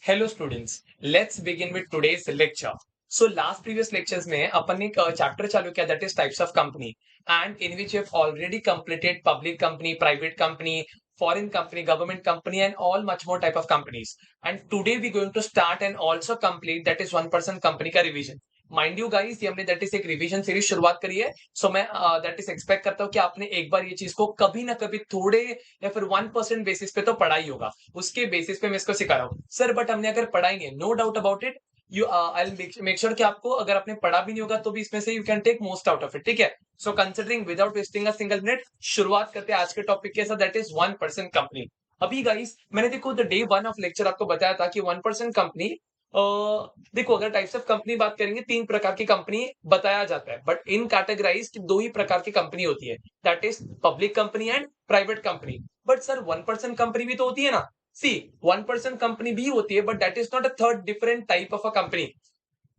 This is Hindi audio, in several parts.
Hello students, let's begin with today's lecture. So last previous lectures में अपन ने एक चैप्टर चालू किया that is types of company and in which have already completed public company, private company, foreign company, government company and all much more type of companies. And today we going to start and also complete that is 1% company का revision. माइंड यू गाइस, ये हमने दैट इज एक रिवीजन सीरीज शुरुआत करी है। सो मैं दैट इज एक्सपेक्ट करता हूँ कि आपने एक बार ये चीज को कभी ना कभी थोड़े या फिर 1% बेसिस पे तो पढ़ा ही होगा। उसके बेसिस पे मैं इसको सिखा रहा हूँ सर, बट हमने अगर पढ़ा ही नहीं है, no doubt about it, you I make sure कि आपको अगर आपने पढ़ा भी नहीं होगा तो भी इसमें से you can take most out of it. ठीक है, so considering without wasting a single minute शुरुआत करते हैं आज के टॉपिक के साथ दैट इज 1% कंपनी। अभी गाइस मैंने देखो द डे 1 ऑफ लेक्चर आपको बताया था कि 1% कंपनी, देखो अगर टाइप्स ऑफ कंपनी बात करेंगे 3 प्रकार की कंपनी बताया जाता है, बट इन कैटेगराइज दो ही प्रकार की कंपनी होती है that is public company and private company. But sir 1% company भी तो होती है ना। सी 1% कंपनी भी होती है but that is not a third different type of a company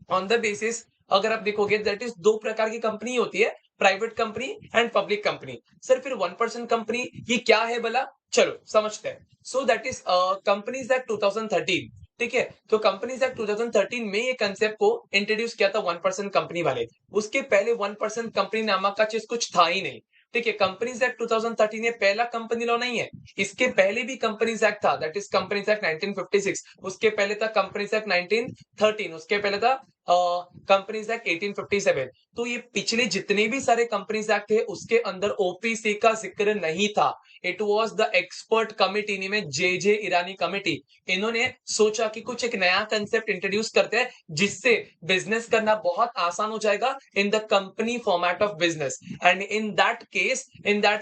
on the basis. अगर आप देखोगे दैट इज दो प्रकार की कंपनी होती है, private company and public company. Sir फिर 1% कंपनी ये क्या है भला, चलो समझते हैं। सो दैट इज कंपनीज एक्ट 2013। ठीक है, तो कंपनीज एक्ट 2013 में ये कंसेप्ट को इंट्रोड्यूस किया था 1% कंपनी वाले। उसके पहले 1% कंपनी नामक का चीज कुछ था ही नहीं। ठीक है, कंपनीज एक्ट 2013 ये पहला कंपनी लॉ नहीं है, इसके पहले भी कंपनीज एक्ट था दैट इज कंपनीज एक्ट 1956। उसके पहले था कंपनीज एक्ट 1913। उसके पहले था कंपनीज एक्ट 1857। तो ये पिछले जितने भी सारे कंपनीज एक्ट थे उसके अंदर ओपीसी का जिक्र नहीं था। It was the expert committee में जे ईरानी कमिटी, इन्होंने सोचा कि कुछ एक नया कंसेप्ट इंट्रोड्यूस करते हैं जिससे बिजनेस करना बहुत आसान हो जाएगा in the company format of business. And in that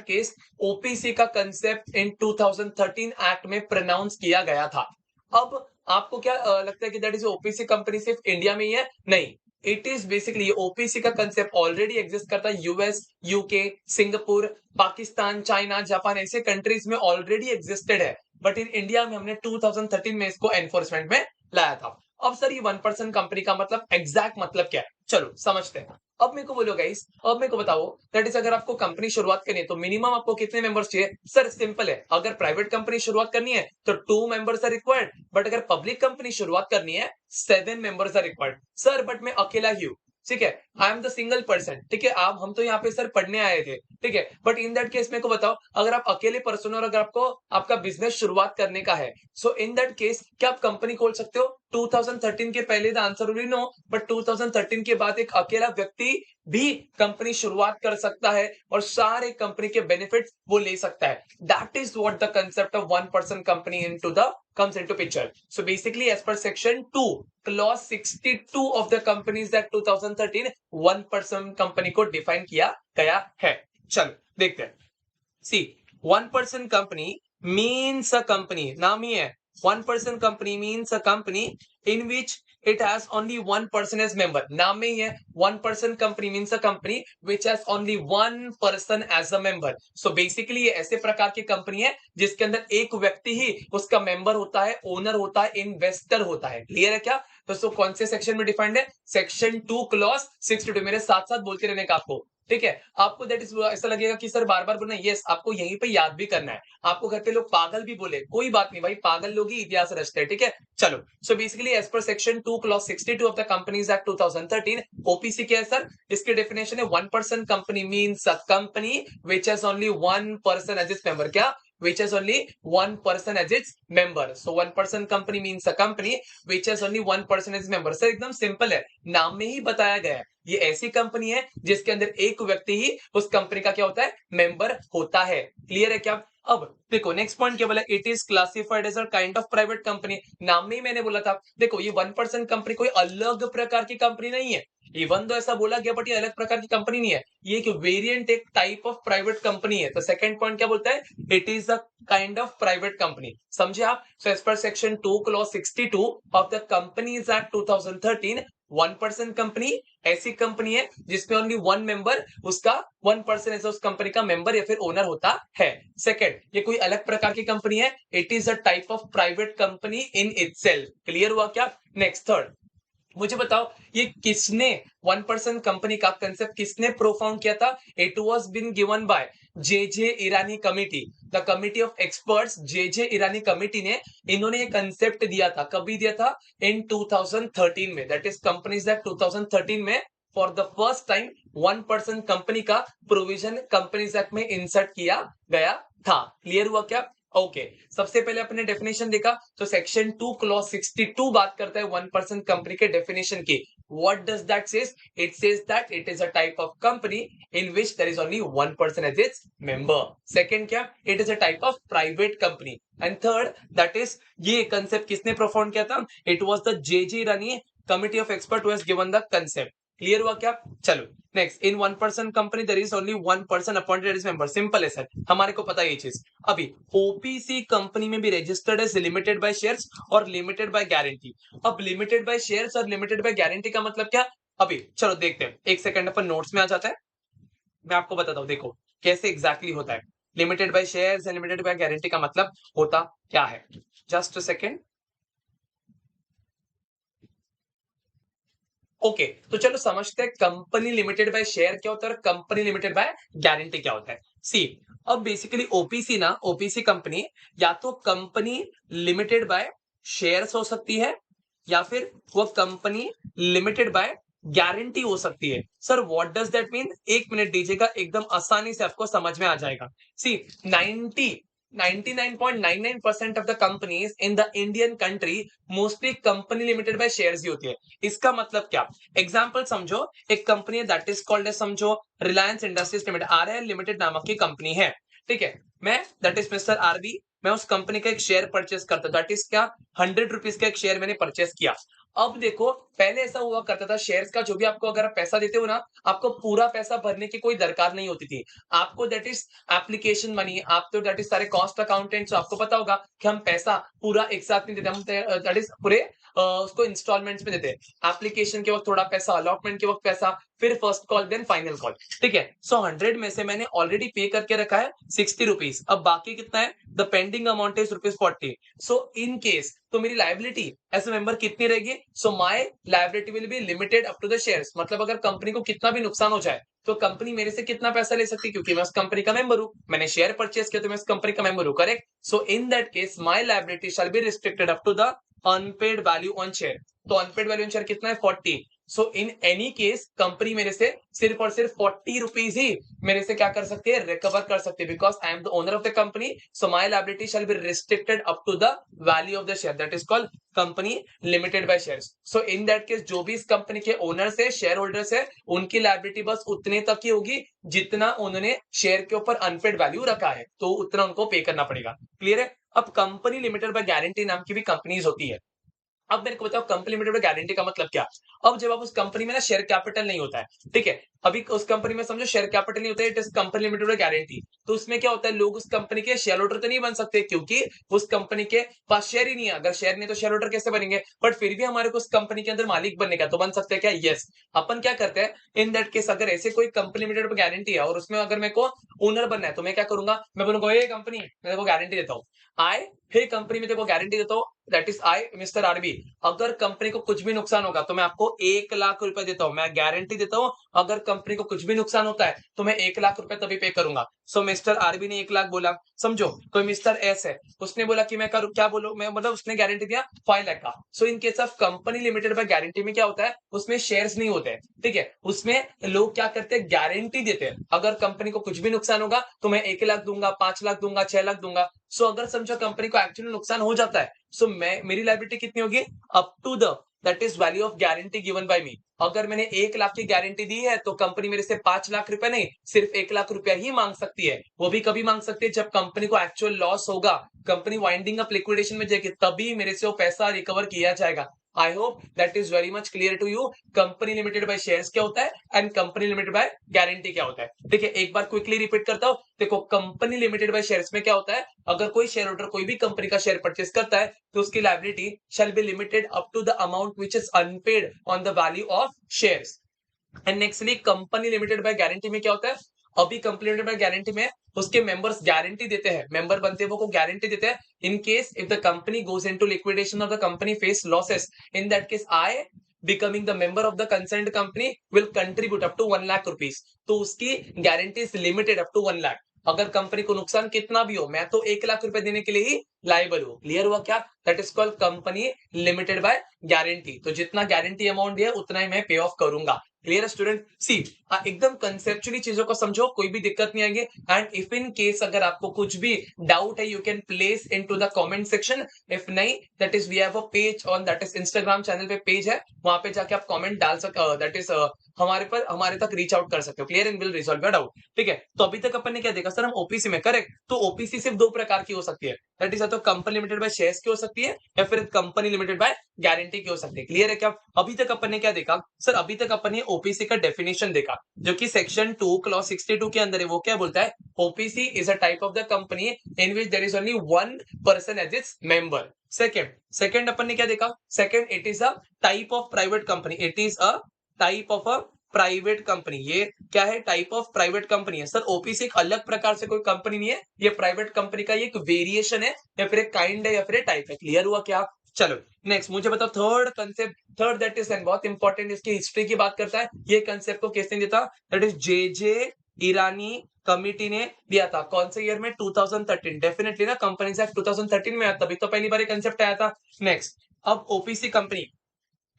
case OPC का कंसेप्ट इन 2013 एक्ट में प्रोनाउंस किया गया था। अब आपको क्या लगता है कि दैट इज ओपीसी कंपनी सिर्फ इंडिया में ही है? नहीं, इट इज बेसिकली ओपीसी का कंसेप्ट ऑलरेडी एग्जिस्ट करता है US, UK, Singapore, Pakistan, China, Japan ऐसे कंट्रीज में ऑलरेडी एग्जिस्टेड है, बट इन इंडिया में हमने 2013 में इसको एनफोर्समेंट में लाया था। अब सर ये 1% कंपनी का मतलब एग्जैक्ट मतलब क्या है, चलो समझते हैं। अब मेरे को बोलो गाइस, अब मेरे को बताओ दैट इज अगर आपको कंपनी शुरुआत करनी है तो मिनिमम आपको कितने मेंबर्स चाहिए? सर सिंपल है, अगर प्राइवेट कंपनी शुरुआत करनी है तो 2 मेंबर्स आर रिक्वायर्ड, बट अगर पब्लिक कंपनी शुरुआत करनी है 7 members are required. Sir but मैं अकेला ही हूं, ठीक है, I am the single person. ठीक है, आप हम तो यहाँ पे सर पढ़ने आए थे, ठीक है, बट इन दैट केस मेरे को बताओ अगर आप अकेले पर्सन और अगर आपको आपका बिजनेस शुरुआत करने का है, सो इन दैट केस क्या आप कंपनी खोल सकते हो? 2013 के पहले the answer will be no, but 2013 के बाद एक अकेला व्यक्ति भी कंपनी शुरुआत कर सकता है और सारे कंपनी के बेनिफिट्स वो ले सकता है। That is what the concept of 1% company into the comes into picture. So basically as per section 2 clause 62 of the companies act 2013 1% company को डिफाइन किया गया है। चलो देखते हैं। सी 1% कंपनी मीन्स अ कंपनी, नाम ही है 1% company means a company in which it has only one person as member, नाम में ही है 1% company means a company which has only one person as a member. So basically ये ऐसे प्रकार की कंपनी है जिसके अंदर एक व्यक्ति ही उसका मेंबर होता है, ओनर होता है, इन्वेस्टर होता है। क्लियर है क्या? तो सो कौन से सेक्शन में डिफाइंड है? Section 2 clause 62। मेरे साथ साथ बोलते रहने का आपको, ठीक है। आपको दैट इज ऐसा लगेगा कि सर बार बार बोलना, यस आपको यहीं पे याद भी करना है। आपको घर पे लोग पागल भी बोले, कोई बात नहीं भाई, पागल लोग ही इतिहास रचते हैं, ठीक है। चलो, so basically as per section 2 clause 62 of the companies act 2013 OPC क्या है सर? इसकी डेफिनेशन है 1% company means a company which has only one person as its member. क्या? which has only one person as its member. So 1% company means a company which has only one person as member. Sir एकदम सिंपल है, नाम में ही बताया गया है, ये ऐसी कंपनी है जिसके अंदर एक व्यक्ति ही उस कंपनी का क्या होता है? मेंबर होता है। क्लियर है क्या? अब देखो नेक्स्ट पॉइंट क्या बोला, it is classified as a kind of private company. नाम में ही मैंने बोला था, देखो ये 1% कंपनी कोई अलग प्रकार की कंपनी नहीं है, इवन तो ऐसा बोला गया बट ये अलग प्रकार की कंपनी नहीं है, ये एक वेरिएंट, एक टाइप ऑफ प्राइवेट कंपनी है। तो सेकंड पॉइंट क्या बोलता है? It is a kind of private company. समझे आप? So as per section 2 clause 62 of the companies act 2013 1% company ऐसी कंपनी है जिसमें ओनली वन मेंबर उसका 1% ऐसा उस कंपनी का मेंबर या फिर ओनर होता है। सेकंड, ये कोई अलग प्रकार की कंपनी है, it is a type of private company in itself. Clear हुआ क्या? नेक्स्ट थर्ड, मुझे बताओ ये किसने 1% कंपनी का कंसेप्ट किसने प्रोफाउंड किया था? It was been given by J Irani committee, the committee of experts J Irani committee ने इन्होंने ये कंसेप्ट दिया था, कभी दिया था? इन 2013 में, दैट इज कंपनीज एक्ट 2013 में for the first time 1% company का प्रोविजन कंपनीज एक्ट में इंसर्ट किया गया था। क्लियर हुआ क्या? ओके सबसे पहले अपने डेफिनेशन देखा तो सेक्शन 2 क्लॉज 62 बात करता है 1% कंपनी के डेफिनेशन की। What does that says? It says that it is a type of company in which there is only one person as its member. Second क्या? It is a type of private company. And third, that is ये concept किसने perform किया था? It was the J.J. Rani committee of expert who has given the concept. Clear हुआ क्या? चलो next, in 1% company there is only 1 person appointed as member. Simple है सर, हमारे को पता है ये चीज। अभी ओपीसी कंपनी में भी registered as limited by shares और लिमिटेड बाय गारंटी। अब लिमिटेड बाय शेयर्स और लिमिटेड बाय गारंटी का मतलब क्या? अभी चलो देखते हैं, एक सेकंड अपन नोट्स में आ जाता है, मैं आपको बताता हूं, देखो कैसे एग्जैक्टली होता है। Limited by shares, limited by guarantee का मतलब होता क्या है? Just a second. ओके तो चलो समझते हैं कंपनी लिमिटेड बाय शेयर क्या होता है और कंपनी लिमिटेड बाय गारंटी क्या होता है। सी, अब बेसिकली ओपीसी ना, ओपीसी कंपनी या तो कंपनी लिमिटेड बाय शेयर्स हो सकती है या फिर वो कंपनी लिमिटेड बाय गारंटी हो सकती है। Sir what does that mean? एक मिनट दीजिएगा, एकदम आसानी से आपको समझ में आ जाएगा। See 99.99% of the companies in the Indian country mostly company limited by shares ही होती है। इसका मतलब क्या? एग्जाम्पल समझो, एक कंपनी है दैट इज कॉल्ड समझो Reliance industries limited, RL limited नामक की कंपनी है। ठीक है, मैं दैट इज मिस्टर आरबी, मैं उस कंपनी का एक शेयर परचेस करता हूं, दैट इज क्या? 100 रुपीज का एक शेयर मैंने परचेस किया। अब देखो पहले ऐसा हुआ करता था, शेयर्स का जो भी आपको अगर आप पैसा देते हो ना, आपको पूरा पैसा भरने की कोई दरकार नहीं होती थी। आपको दैट इज एप्लीकेशन मनी, आप तो दैट इज सारे कॉस्ट अकाउंटेंट्स, आपको पता होगा कि हम पैसा पूरा एक साथ नहीं देते, हम दैट इज पूरे उसको इंस्टॉलमेंट्स में देते हैं। एप्लीकेशन के वक्त थोड़ा पैसा, अलॉटमेंट के वक्त पैसा, फिर first call then final call. ठीक है, सो 100 में से मैंने ऑलरेडी पे करके रखा है 60 रुपीज। अब बाकी कितना है? The pending amount is ₹40। So in case तो मेरी लाइबिलिटी एज ए मेंबर कितनी रहेगी? So my liability will be limited up to the shares. मतलब अगर कंपनी को कितना भी नुकसान हो जाए तो कंपनी मेरे से कितना पैसा ले सकती है? क्योंकि मैं उस कंपनी का मेंबर हूं, मैंने शेयर परचेस किया तो मैं उस कंपनी का मेंबर हूं, correct? So in that case my liability shall be restricted up to the unpaid value on share. तो अनपेड वैल्यू ऑन शेयर कितना है? 40। So in any case company मेरे से सिर्फ और सिर्फ 40 रुपीज ही मेरे से क्या कर सकती है? रिकवर कर सकती है, because I am the owner of the company. So my liability shall be restricted up to the value of the share, that is called company limited by shares. So in that case जो भी इस कंपनी के ओनर्स है, शेयर होल्डर्स है, उनकी लायबिलिटी बस उतने तक ही होगी जितना उन्होंने शेयर के ऊपर अनपेड वैल्यू रखा है, तो उतना उनको पे करना पड़ेगा। क्लियर है? अब कंपनी लिमिटेड बाय गारंटी नाम की भी कंपनीज होती है। अब मेरे को बताओ कंपनी लिमिटेड में गारंटी का मतलब क्या? अब जब आप उस कंपनी में ना शेयर कैपिटल नहीं होता है, ठीक है, अभी उस कंपनी में समझो शेयर कैपिटल नहीं होता है, इट इज कंपनी लिमिटेड में गारंटी। तो उसमें क्या होता है? लोग उस कंपनी के शेयर होल्डर तो नहीं बन सकते क्योंकि उस कंपनी के पास शेयर ही नहीं है। अगर शेयर नहीं तो शेयर होल्डर कैसे बनेंगे? बट फिर भी हमारे को उस कंपनी के अंदर मालिक बनने का तो बन सकते हैं क्या? यस। अपन क्या करते हैं इन दैट केस, अगर ऐसे कोई कंपनी लिमिटेड में गारंटी है और उसमें अगर मेरे को ओनर बनना है तो मैं क्या करूंगा? मैं बोलूंगा ये कंपनी मैं तेरे को गारंटी देता हूँ, आई हे कंपनी में तेरे को गारंटी देता हूँ, that is I mister RB. अगर कंपनी को कुछ भी नुकसान होगा तो मैं आपको 1 लाख रुपए देता हूं, मैं गारंटी देता हूं। अगर कंपनी को कुछ भी नुकसान होता है तो मैं 1 लाख रुपए तभी पे करूंगा। सो मिस्टर आरबी ने 1 लाख बोला, समझो कोई मिस्टर एस है, उसने बोला कि मैं करूं क्या बोलूं मैं, मतलब उसने गारंटी दिया 5 लाख का। So in case of company limited by guarantee में क्या होता है? उसमें शेयर्स नहीं होते हैं, ठीक है, उसमें लोग क्या करते हैं? गारंटी देते हैं। अगर कंपनी को कुछ भी नुकसान होगा तो मैं 1 लाख दूंगा, 5 लाख दूंगा, 6 लाख दूंगा। सो अगर समझो कंपनी को एक्चुअली नुकसान हो जाता है, सो मैं मेरी लायबिलिटी कितनी होगी? Up to the that is value of guarantee given by me. अगर मैंने 1 लाख की गारंटी दी है तो कंपनी मेरे से 5 लाख रुपए नहीं, सिर्फ 1 लाख रुपया ही मांग सकती है। वो भी कभी मांग सकती है जब कंपनी को एक्चुअल लॉस होगा, कंपनी वाइंडिंग अप लिक्विडेशन में जाएगी, तभी मेरे से वो पैसा रिकवर किया जाएगा। I hope that is very much clear to you. Company limited by shares क्या होता है and company limited by guarantee क्या होता है। देखिए एक बार क्विकली रिपीट करता हूं, देखो कंपनी लिमिटेड बाय शेयर्स में क्या होता है? अगर कोई शेयर होल्डर कोई भी कंपनी का शेयर परचेस करता है तो उसकी liability shall be limited up to the amount which is unpaid on the value of shares. And nextly company limited by guarantee में क्या होता है? अभी कंपनी लिमिटेड बाय गारंटी में उसके मेंबर्स गारंटी देते हैं, मेंबर बनते हैं वो को गारंटी देते हैं in case if the company goes into liquidation और the company face losses, in that case I becoming the member of the concerned company will contribute up to 1 lakh rupees। तो उसकी guarantee is limited up to 1 lakh. अगर कंपनी को नुकसान कितना भी हो, मैं तो 1 लाख रुपए देने के लिए ही लायबल हूँ। क्लियर हुआ क्या? That is called company limited by guarantee. तो जितना गारंटी अमाउंट दिया उतना ही मैं पे ऑफ करूंगा। क्लियर है स्टूडेंट? सी एकदम कंसेप्चुअली चीजों को समझो, कोई भी दिक्कत नहीं आएगी। एंड इफ इन केस अगर आपको कुछ भी डाउट है, you can place into the comment section. If नहीं, that is we have a page on, that is Instagram channel पे पेज है, वहां पे जाके आप कमेंट डाल सकते, दैट इज हमारे तक रीच आउट कर सकते हो। Clear? And will resolve your doubt. ठीक है, तो अभी तक अपन ने क्या देखा सर? हम ओपीसी में, करेक्ट? तो ओपीसी सिर्फ दो प्रकार की हो सकती है, दैट इज तो कंपनी लिमिटेड बाय शेयर्स की हो सकती है या फिर कंपनी लिमिटेड बाय गारंटी की हो सकती है। क्लियर है क्या? अभी तक अपन ने क्या देखा सर? अभी तक अपन ने ओपीसी का डेफिनेशन देखा, जो कि सेक्शन 2 क्लॉज 62 के अंदर है। वो क्या बोलता है? OPC is a type of the company in which there is only one person as its member. Second अपन ने क्या देखा? Second, it is a type of private company. It is a type of a private company. ये क्या है? टाइप ऑफ प्राइवेट कंपनी है। सर ओपीसी एक अलग प्रकार से कोई कंपनी नहीं है, ये प्राइवेट कंपनी का एक वेरिएशन है, या फिर एक काइंड है, या फिर एक टाइप है। क्लियर हुआ क्या? चलो नेक्स्ट मुझे बताओ third concept. Third that is बहुत इंपॉर्टेंट, इसकी हिस्ट्री की बात करता है। ये कंसेप्ट को किसने दिया था? That is J Irani committee ने दिया था। कौन से ईयर में? 2013। डेफिनेटली ना, कंपनीज एक्ट 2013 में आया, तभी तो पहली बार ये कंसेप्ट आया था। नेक्स्ट, अब ओपीसी कंपनी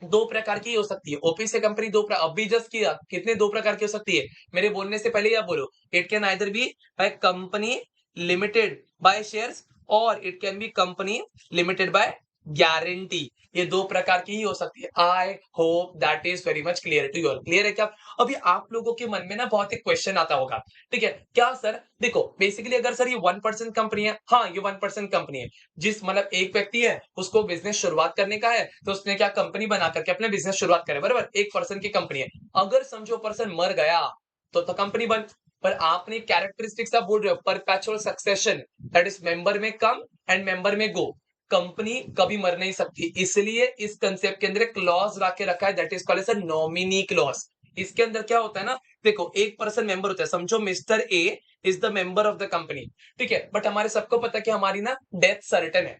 दो प्रकार की हो सकती है। ओपीसी कंपनी अभी जस्ट किया, कितने दो प्रकार की हो सकती है? मेरे बोलने से पहले ही आप बोलो। It can either be by company limited by shares, और it can be company limited by guarantee. ये दो प्रकार की ही हो सकती है। I hope that is very much clear to you all. Clear है क्या? अभी आप लोगों के मन में ना बहुत एक क्वेश्चन आता होगा, ठीक है? क्या सर? देखो बेसिकली अगर सर ये 1% कंपनी है, हाँ ये 1% कंपनी है, जिस मतलब एक व्यक्ति है उसको बिजनेस शुरुआत करने का है, तो उसने क्या कंपनी बना करके अपने बिजनेस शुरुआत करे, बराबर? एक पर्सन की कंपनी है। अगर समझो पर्सन मर गया तो कंपनी बंद। पर आपने कैरेक्टरिस्टिक्स आप बोल रहे हो, perpetual succession, that is member में कम एंड मेंबर में गो। कंपनी कभी मर नहीं सकती, इसलिए इस कंसेप्ट के अंदर एक क्लॉज ला के रखा है, that is called as a nominee clause. इसके अंदर क्या होता है ना, देखो एक पर्सन मेंबर होता है, समझो mister A is the member of the company, ठीक है? बट हमारे सबको पता है कि हमारी ना डेथ सर्टेन है।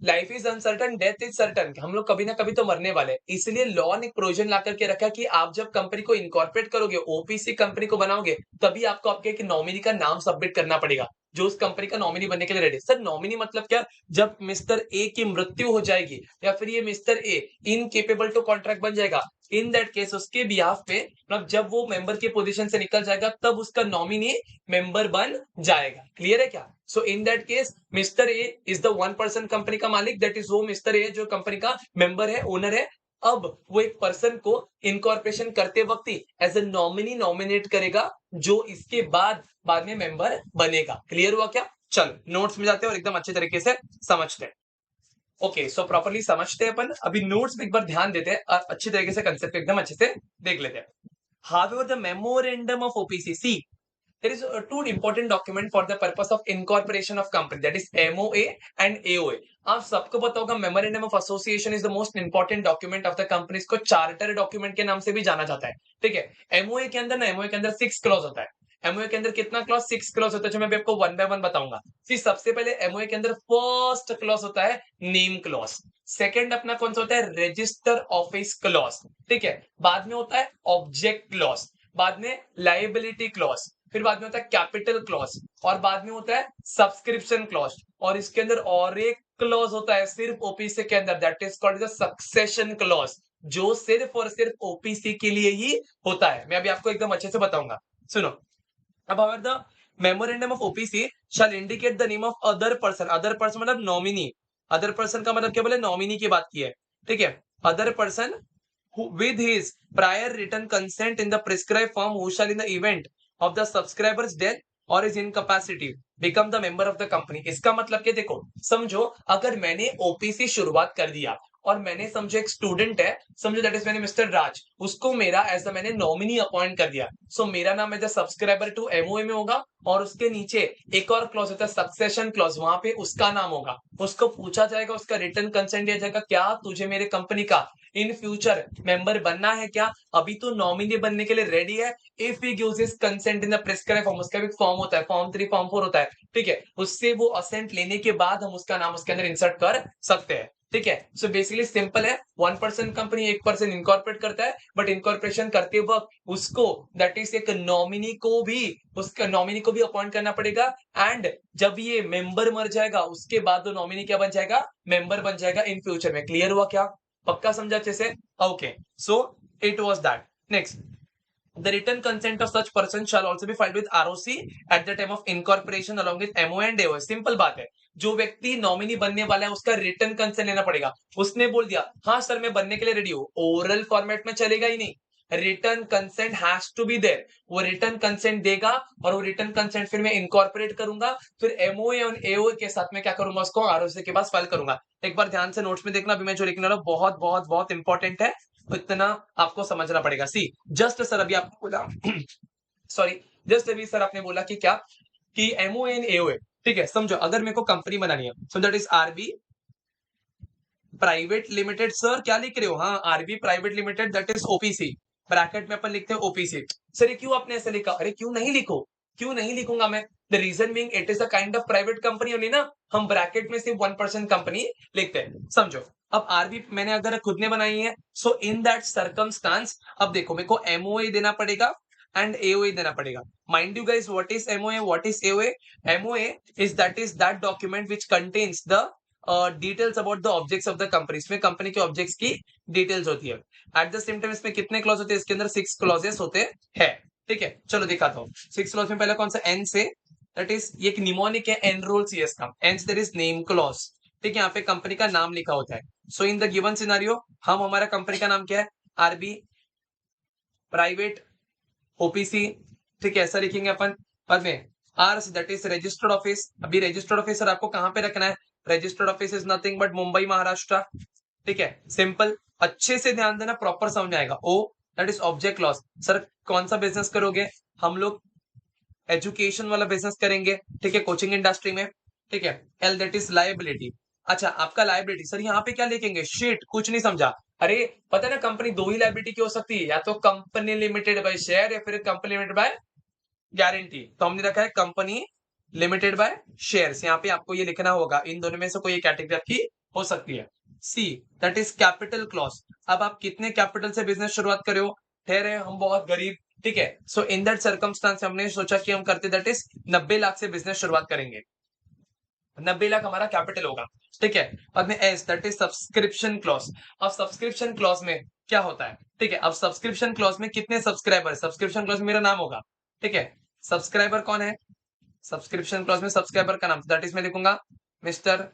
Life is uncertain, death is certain, हम लोग कभी ना कभी तो मरने वाले हैं। इसलिए लॉ ने एक प्रोविजन ला करके रखा है कि आप जब कंपनी को इनकॉर्पोरेट करोगे, ओपीसी कंपनी को बनाओगे, तभी आपको आपके एक नॉमिनी का नाम सबमिट करना पड़ेगा, जो उस कंपनी का नॉमिनी बनने के लिए रेडी। सर नॉमिनी मतलब क्या? जब मिस्टर ए की मृत्यु हो जाएगी, या फिर ये mister A incapable to contract बन जाएगा, इन दैट केस उसके बिहाफ पे, मतलब जब वो मेंबर की पोजीशन से निकल जाएगा, तब उसका नॉमिनी मेंबर बन जाएगा। क्लियर है क्या? So in that case mister A is the 1% company का मालिक, दैट इज वो मिस्टर ए जो कंपनी का मेंबर है, ओनर है। अब वो एक पर्सन को इनकॉर्पोरेशन करते वक्त ही एज ए नॉमिनी नॉमिनेट करेगा, जो इसके बाद में मेंबर बनेगा। क्लियर हुआ क्या? चलो नोट्स में जाते हैं और एकदम अच्छे तरीके से समझते हैं। ओके, सो प्रॉपर्ली समझते हैं अपन। अभी नोट्स में एक बार ध्यान देते हैं और अच्छी तरीके से कंसेप्ट एकदम अच्छे से देख लेते हैं। However, the memorandum of OPCC, there is two important document for the purpose of incorporation of company, that is MOA and AOA. आप सबको पता होगा memorandum of association is the most important document of the company, इसको चार्टर डॉक्यूमेंट के नाम से भी जाना जाता है, ठीक है? एमओए के अंदर ना, एमओए के अंदर 6 क्लॉज होता है। एमओए के अंदर कितना क्लॉज? 6 क्लॉज होता है, जो मैं आपको वन बाय वन बताऊंगा। फिर सबसे पहले एमओए के अंदर फर्स्ट क्लॉज होता है नेम क्लॉज। सेकंड अपना कौन सा होता है? रजिस्टर ऑफिस क्लॉज, ठीक है? बाद में होता है ऑब्जेक्ट क्लॉज, बाद में लायबिलिटी क्लॉज, फिर बाद में होता है कैपिटल क्लॉज, और बाद में होता है सब्सक्रिप्शन क्लॉज। और इसके अंदर और एक क्लॉज होता है सिर्फ ओपीसी के अंदर, that is called the succession clause, जो सिर्फ और सिर्फ ओपीसी के लिए ही होता है। मैं अभी आपको एकदम अच्छे से बताऊंगा, सुनो। अब अगर the memorandum of OPC shall indicate the name of other person, other person मतलब नॉमिनी, अदर पर्सन का मतलब क्या बोले? नॉमिनी की बात की है, ठीक है? Other person who with his prior written consent in the prescribed form who shall in the event of the subscriber's death or his incapacity become the member of the company। इसका मतलब क्या? देखो समझो, अगर मैंने ओपीसी शुरुआत कर दिया और मैंने समझो एक स्टूडेंट है, समझो दैट इज मैंने मिस्टर राज, उसको मेरा एज मैंने नॉमिनी अपॉइंट कर दिया, सो मेरा नाम as a subscriber to MOA में होगा, और उसके नीचे एक और क्लॉज होता है सक्सेशन क्लॉज, वहां पे उसका नाम होगा। उसको पूछा जाएगा, उसका रिटर्न कंसेंट दिया जाएगा, क्या तुझे मेरे कंपनी का इन फ्यूचर मेंबर बनना है क्या? अभी तो नॉमिनी बनने के लिए रेडी है। If he gives his consent in the prescribe form, उसका भी फॉर्म होता है, फॉर्म 3 फॉर्म 4 होता है, ठीक है? उससे वो असेंट लेने के बाद हम उसका नाम उसके अंदर इंसर्ट कर सकते हैं। ठीक है। सो बेसिकली सिंपल है, 1% कंपनी 1% इनकॉर्पोरेट करता है, बट इनकॉर्पोरेशन करते वक्त उसको दैट इज एक नॉमिनी को भी उसका नॉमिनी को भी अपॉइंट करना पड़ेगा। एंड जब ये मेंबर मर जाएगा उसके बाद वो नॉमिनी क्या बन जाएगा, मेंबर बन जाएगा इन फ्यूचर में। क्लियर हुआ क्या? पक्का समझा अच्छे से? Okay, so it was that. Next, the written consent of such person shall also be filed with ROC at the time of incorporation along with MOA and AOA। Simple बात है, जो व्यक्ति नॉमिनी बनने वाला है उसका रिटर्न कंसेंट लेना पड़ेगा। उसने बोल दिया हाँ सर मैं बनने के लिए रेडी हूं, ओरल फॉर्मेट में चलेगा ही नहीं, return consent has to be there. वो रिटर्न कंसेंट देगा और वो रिटर्न कंसेंट फिर मैं इनकॉर्पोरेट करूंगा, फिर एमओए और एओए के साथ में क्या करूंगा, उसको आरओसी के पास फाइल करूंगा। एक बार ध्यान से नोट्स में देखना, अभी मैं जो लिखने वाला हूं बहुत बहुत बहुत इंपॉर्टेंट है, तो इतना आपको समझना पड़ेगा। सी जस्ट सर अभी आपको बोला सॉरी, जस्ट अभी सर आपने बोला कि क्या, कि एमओए एंड एओए। ठीक है, समझो अगर मेरे को कंपनी बनानी है, so that is RB private limited. Sir क्या लिख रहे हो? हाँ, RB private limited that is OPC, bracket में अपन लिखते हैं ओपीसी। सर ये क्यों आपने ऐसे लिखा? अरे क्यों नहीं लिखो, क्यों नहीं लिखूंगा मैं? The reason being it is a kind of private company only ना, हम ब्रैकेट में सिर्फ 1% कंपनी लिखते हैं। समझो, अब आरबी मैंने अगर खुद ने बनाई है, सो इन दैट सर्कमस्टांस अब देखो मेरे को एमओए देना पड़ेगा एंड एओए देना पड़ेगा। Mind you guys, what is MOA, what is AOA? MOA is that document which contains the details about the objects of the company. इसमें कंपनी के ऑब्जेक्ट्स की डिटेल्स होती है। एट द सेम टाइम इसमें कितने क्लॉज होते हैं? इसके अंदर 6 क्लॉजेस होते हैं। ठीक है, चलो दिखाता हूँ। 6 क्लॉज में पहला कौन सा? एन से, दैट इज ये एक निमोनिक है, एनरोल सीएस का। एन से देयर इज नेम क्लॉज। ठीक है, यहाँ पे कंपनी का नाम लिखा होता है। So in the given scenario हम हमारा कंपनी का नाम क्या है? RB private OPC. ठीक है, ऐसा लिखेंगे अपन। बाद में are that is registered office. अभी रजिस्टर्ड ऑफिसर आपको कहां पे रखना है? Registered office is nothing but Mumbai Maharashtra. ठीक है, सिंपल, अच्छे से ध्यान देना, प्रॉपर समझ आएगा। Oh that is object loss. Sir कौन सा बिजनेस करोगे? हम लोग एजुकेशन वाला बिजनेस करेंगे। ठीक है, कोचिंग इंडस्ट्री में। ठीक है, एल दैट इज लायबिलिटी। अच्छा, आपका लायबिलिटी सर यहाँ पे क्या लिखेंगे? शिट, कुछ नहीं समझा। अरे पता है ना, कंपनी दो ही लायबिलिटी की हो सकती है, या तो कंपनी लिमिटेड बाय शेयर या फिर कंपनी लिमिटेड बाय गारंटी। तो हमने रखा है कंपनी लिमिटेड बाय शेयर्स। यहाँ पे आपको ये लिखना होगा, इन दोनों में से कोई एक कैटेगरी आपकी हो सकती है। See that is capital clause. अब आप कितने कैपिटल से बिजनेस शुरुआत करे हो? ठहरे हम बहुत गरीब। ठीक है, सो इन दैट सर्कमस्टांस हमने सोचा कि हम करते दैट इज 90 लाख से बिजनेस शुरुआत करेंगे। 90 लाख हमारा कैपिटल होगा। ठीक है, बाद में S that is subscription clause. अब सब्सक्रिप्शन क्लॉज में क्या होता है? ठीक है, अब सब्सक्रिप्शन क्लॉज में कितने सब्सक्राइबर? सब्सक्रिप्शन क्लॉज में मेरा नाम होगा। ठीक है, सब्सक्राइबर कौन है? सब्सक्रिप्शन क्लॉज में सब्सक्राइबर का नाम दैट इज मैं लिखूंगा मिस्टर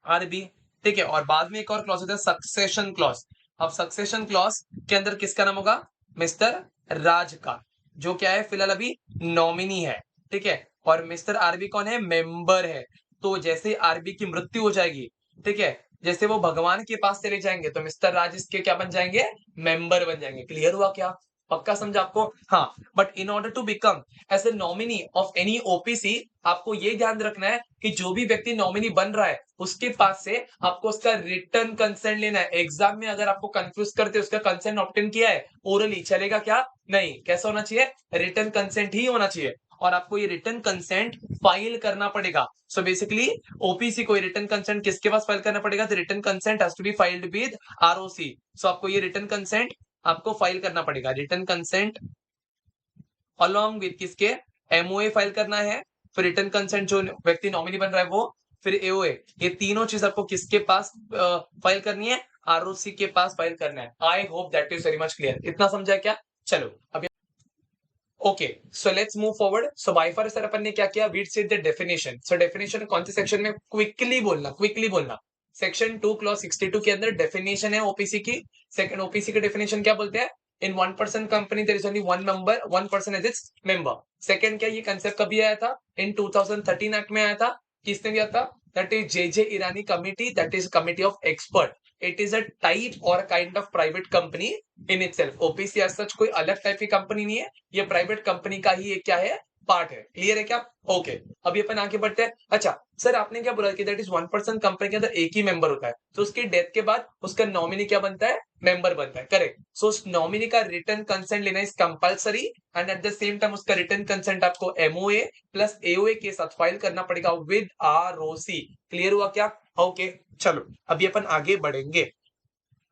आरबी। ठीक है, और बाद में एक और क्लॉज होता है सक्सेशन क्लॉज। अब सक्सेशन क्लॉज के अंदर किसका नाम होगा? मिस्टर राज का, जो क्या है फिलहाल अभी नॉमिनी है। ठीक है, और मिस्टर आरबी कौन है? मेंबर है। तो जैसे आरबी की मृत्यु हो जाएगी, ठीक है, जैसे वो भगवान के पास चले जाएंगे, तो मिस्टर राज इसके क्या बन जाएंगे? मेंबर बन जाएंगे। क्लियर हुआ क्या? पक्का समझा आपको? हाँ, but in order to become as a nominee of any OPC, आपको ये ध्यान रखना है कि जो भी व्यक्ति नॉमिनी बन रहा है उसके पास से आपको उसका रिटर्न कंसेंट लेना है। एग्जाम में अगर आपको कंफ्यूज करते उसका कंसेंट ऑब्टेन किया है ओरली, चलेगा क्या? नहीं, कैसा होना चाहिए? रिटर्न कंसेंट ही होना चाहिए। और आपको ये रिटर्न कंसेंट फाइल करना पड़ेगा। सो बेसिकली ओपीसी को रिटर्न कंसेंट किसके पास फाइल करना पड़ेगा? The return consent has to be filed with ROC. So आपको ये रिटर्न कंसेंट आपको फाइल करना पड़ेगा। रिटर्न कंसेंट अलॉन्ग विद किसके? एमओए फाइल करना है, फिर रिटर्न कंसेंट जो व्यक्ति नॉमिनी बन रहा है वो, फिर एओए। ये तीनों चीज आपको किसके पास फाइल करनी है? आरओसी के पास फाइल करना है। I hope that is very much clear. इतना समझा क्या? चलो अब okay, so let's move forward. So by far sir अपन ने क्या किया? We said the definition. So definition कौन से सेक्शन में? क्विकली बोलना, क्विकली बोलना। सेक्शन 2 क्लॉज 62 के अंदर डेफिनेशन है ओपीसी की। सेकंड, ओपीसी की डेफिनेशन क्या बोलते हैं? In 1% company there is only one member, 1% as its member. Second क्या, ये कंसेप्ट कभी आया था? इन 2013 एक्ट में आया था। किसने दिया था? That is J Irani committee, that is committee of expert. It is a type और kind of private company in itself. OPC as such कोई अलग टाइप की कंपनी नहीं है, ये प्राइवेट कंपनी का ही एक क्या है? पार्ट है। क्लियर है क्या? ओके, अभी अपन आगे बढ़ते हैं। अच्छा सर आपने क्या बोला कि दैट इज 1% कंपनी के अंदर एक ही मेंबर होता है, तो उसकी डेथ के बाद उसका नॉमिनी क्या बनता है? मेंबर बनता है। करेक्ट। सो उस नॉमिनी का रिटर्न कंसेंट लेना is compulsory and eight the same time उसका रिटर्न कंसेंट आपको एमओए प्लस एओए के साथ फाइल करना पड़ेगा विद आरओसी। क्लियर हुआ क्या? ओके, चलो अभी अपन आगे बढ़ेंगे।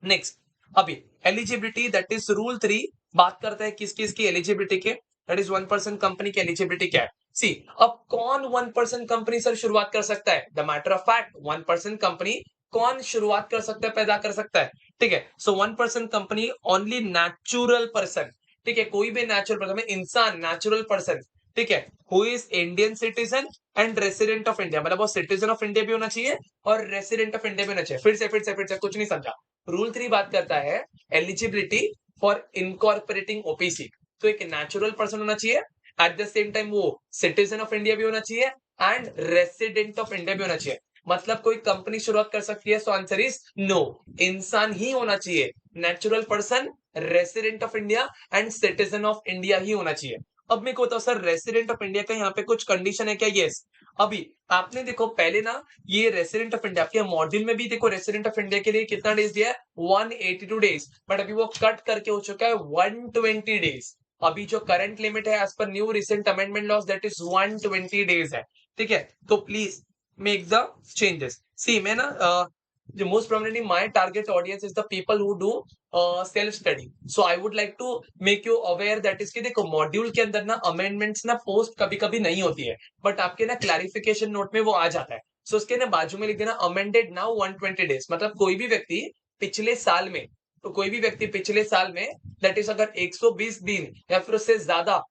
नेक्स्ट, अभी एलिजिबिलिटी दैट इज रूल 3 बात करते हैं किस किस की एलिजिबिलिटी के, दैट इज 1% कंपनी की एलिजिबिलिटी क्या है। सी, अब कौन 1% कंपनी सर शुरुआत कर सकता है? The matter of fact 1% company कौन शुरुआत कर सकता है, पैदा कर सकता है? ठीक है, सो 1% कंपनी ओनली नेचुरल पर्सन, ठीक है, कोई भी नेचुरल पर्सन, इंसान, नेचुरल पर्सन, ठीक है, who is Indian citizen and resident of India, मतलब वो सिटीजन ऑफ इंडिया भी होना चाहिए और रेसिडेंट ऑफ इंडिया भी होना चाहिए। फिर से कुछ नहीं समझा। रूल 3 बात करता है एलिजिबिलिटी फॉर इनकॉर्पोरेटिंग ओपीसी, तो एक नेचुरल पर्सन होना चाहिए, एट द सेम टाइम वो सिटीजन ऑफ इंडिया भी होना चाहिए एंड रेसिडेंट ऑफ इंडिया भी होना चाहिए। मतलब कोई कंपनी शुरुआत कर सकती है, सो आंसर इज नो, इंसान ही होना चाहिए, natural person, resident of India and citizen of India ही होना चाहिए। अब मेरे को बताओ सर, रेसिडेंट ऑफ इंडिया का यहाँ पे कुछ कंडीशन है क्या? यस। अभी आपने देखो पहले ना, ये रेसिडेंट ऑफ इंडिया आपके मॉड्यूल में भी देखो, रेसिडेंट ऑफ इंडिया के लिए कितना डेज दिया है? 182 डेज, बट अभी वो कट करके हो चुका है 120 डेज। अभी जो करंट लिमिट है as per new recent amendment laws, that is 120 days है। ठीक है, तो please make the changes. See, मैं ना the most prominently my target audience is the people who do self study, so I would like to make you aware that इसके देखो मॉड्यूल के अंदर ना अमेंडमेंट्स ना पोस्ट कभी कभी नहीं होती है, बट आपके ना क्लैरिफिकेशन नोट में वो आ जाता है। सो उसके ना बाजू में लिख देना अमेंडेड नाउ 120 डेज, मतलब कोई भी व्यक्ति पिछले साल में, तो कोई भी व्यक्ति पिछले साल में, दैट इज अगर 120 दिन या फिर उससे ज्यादा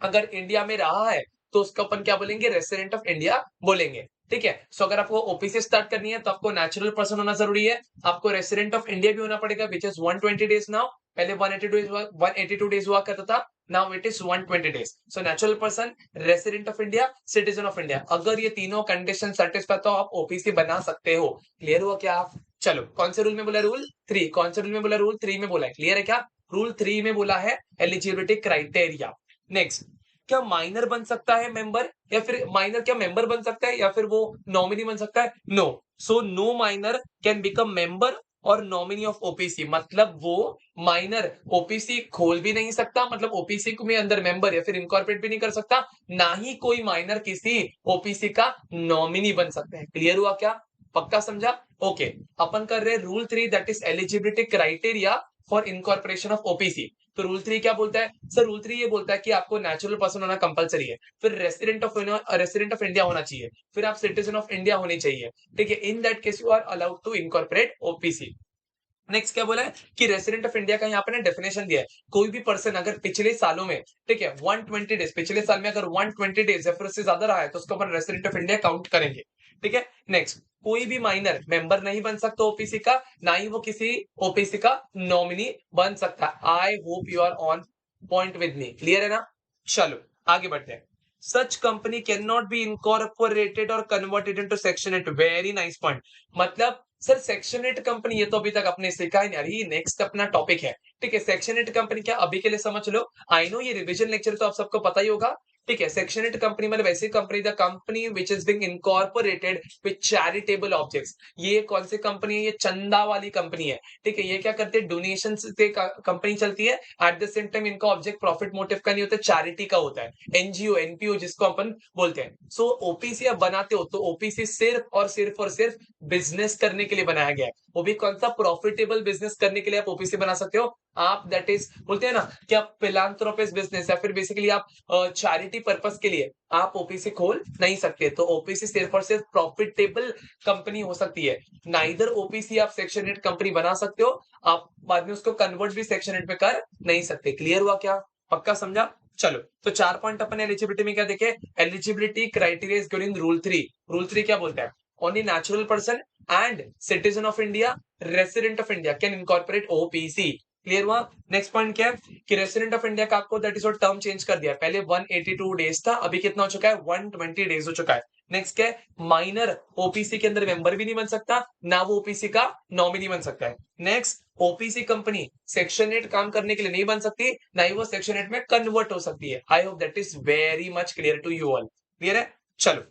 अगर इंडिया में रहा है, तो उसको अपन क्या बोलेंगे? रेसिडेंट ऑफ इंडिया बोलेंगे। ठीक है, सो अगर आपको ओपीसी स्टार्ट करनी है तो आपको नेचुरल पर्सन होना जरूरी है, आपको रेसिडेंट ऑफ इंडिया भी होना पड़ेगा, विच इज 120 डेज नाउ। पहले 182 डेज हुआ करता था, now it is 120 days. So natural person, resident of India, citizen of India, अगर ये तीनों कंडीशन सेटिस्फाई तो आप ओपीसी बना सकते हो। क्लियर हुआ क्या? चलो, कौन से रूल में बोला? रूल 3। कौन से रूल में बोला? रूल 3 में बोला है। क्लियर है क्या? रूल 3 में बोला है एलिजिबिलिटी क्राइटेरिया। नेक्स्ट, क्या माइनर बन सकता है मेंबर, या फिर माइनर क्या मेंबर बन सकता है या फिर वो नॉमिनी बन सकता है? No, so no minor can become member और नॉमिनी ऑफ ओपीसी, मतलब वो माइनर ओपीसी खोल भी नहीं सकता, मतलब ओपीसी में अंदर मेंबर या फिर इनकॉर्पोरेट भी नहीं कर सकता, ना ही कोई माइनर किसी ओपीसी का नॉमिनी बन सकता है। क्लियर हुआ क्या? पक्का समझा? ओके, अपन कर रहे rule 3 that is eligibility criteria for incorporation of OPC. तो रूल 3 क्या बोलता है सर? रूल 3 ये बोलता है कि आपको नेचुरल पर्सन होना कंपलसरी है, फिर रेसिडेंट ऑफ इंडिया होना चाहिए, फिर आप सिटीजन ऑफ इंडिया होनी चाहिए। ठीक है, in that case you are allowed to incorporate OPC. Next क्या बोला है कि रेसिडेंट ऑफ इंडिया का यहाँ पे ना डेफिनेशन दिया है, कोई भी पर्सन अगर पिछले सालों में, ठीक है, 120 डेज, पिछले साल में अगर 120 डेज या फिर उससे ज्यादा रहा है तो उसको अपन रेसिडेंट ऑफ इंडिया काउंट करेंगे। ठीक है, नेक्स्ट, कोई भी माइनर मेंबर नहीं बन सकता ओपीसी का, ना ही वो किसी ओपीसी का नॉमिनी बन सकता। I hope you are on point with me. Clear है ना? चलो आगे बढ़ते हैं। Such company can not be incorporated और converted into section 8। Very nice point. मतलब सर सेक्शन 8 कंपनी, ये तो अभी तक आपने सीखा ही नहीं, अरे नेक्स्ट अपना टॉपिक है। ठीक है, सेक्शन 8 कंपनी क्या, अभी के लिए समझ लो। आई नो ये रिवीजन लेक्चर तो आप सबको पता ही होगा। ठीक है, सेक्शन 8 कंपनी मतलब ऐसी company, the company which is being incorporated with charitable objects. ये कौन सी कंपनी है? ये चंदा वाली कंपनी है। ठीक है, ये क्या करते हैं? डोनेशन से कंपनी चलती है, एट द सेम टाइम इनका ऑब्जेक्ट प्रॉफिट मोटिव का नहीं होता, चैरिटी का होता है, एनजीओ एनपीओ जिसको अपन बोलते हैं। सो ओपीसी आप बनाते हो तो ओपीसी सिर्फ और सिर्फ बिजनेस करने के लिए बनाया गया है, वो भी कौन सा? प्रॉफिटेबल बिजनेस करने के लिए आप ओपीसी बना सकते हो। आप दैट इज बोलते हैं ना कि आप फिलांथ्रोपिस्ट बिजनेस या फिर बेसिकली आप चैरिटी पर्पस के लिए आप ओपीसी खोल नहीं सकते। तो ओपीसी सिर्फ और सिर्फ प्रॉफिटेबल कंपनी हो सकती है, नाइदर ओपीसी आप सेक्शन 8 कंपनी बना सकते हो, आप बाद में उसको कन्वर्ट भी सेक्शन 8 में कर नहीं सकते। क्लियर हुआ क्या? पक्का समझा? चलो, तो 4 पॉइंट अपन एलिजिबिलिटी में क्या देखे? Eligibility criteria is given in rule 3। Rule 3 क्या बोलता है? Only natural person and citizen of India, resident of India can incorporate OPC. Clear हुआ? नेक्स्ट पॉइंट क्या है कि रेसिडेंट ऑफ इंडिया का आपको दैट इज टर्म चेंज कर दिया, पहले 182 डेज था, अभी कितना हो चुका है? 120 डेज हो चुका है। नेक्स्ट क्या है? माइनर ओपीसी के अंदर मेंबर भी नहीं बन सकता, ना वो ओपीसी का नॉमिनी बन सकता है। नेक्स्ट, ओपीसी कंपनी सेक्शन 8 काम करने के लिए नहीं बन सकती, ना ही वो सेक्शन 8 में कन्वर्ट हो सकती है। I hope that is very much clear to you all. Clear है? चलो,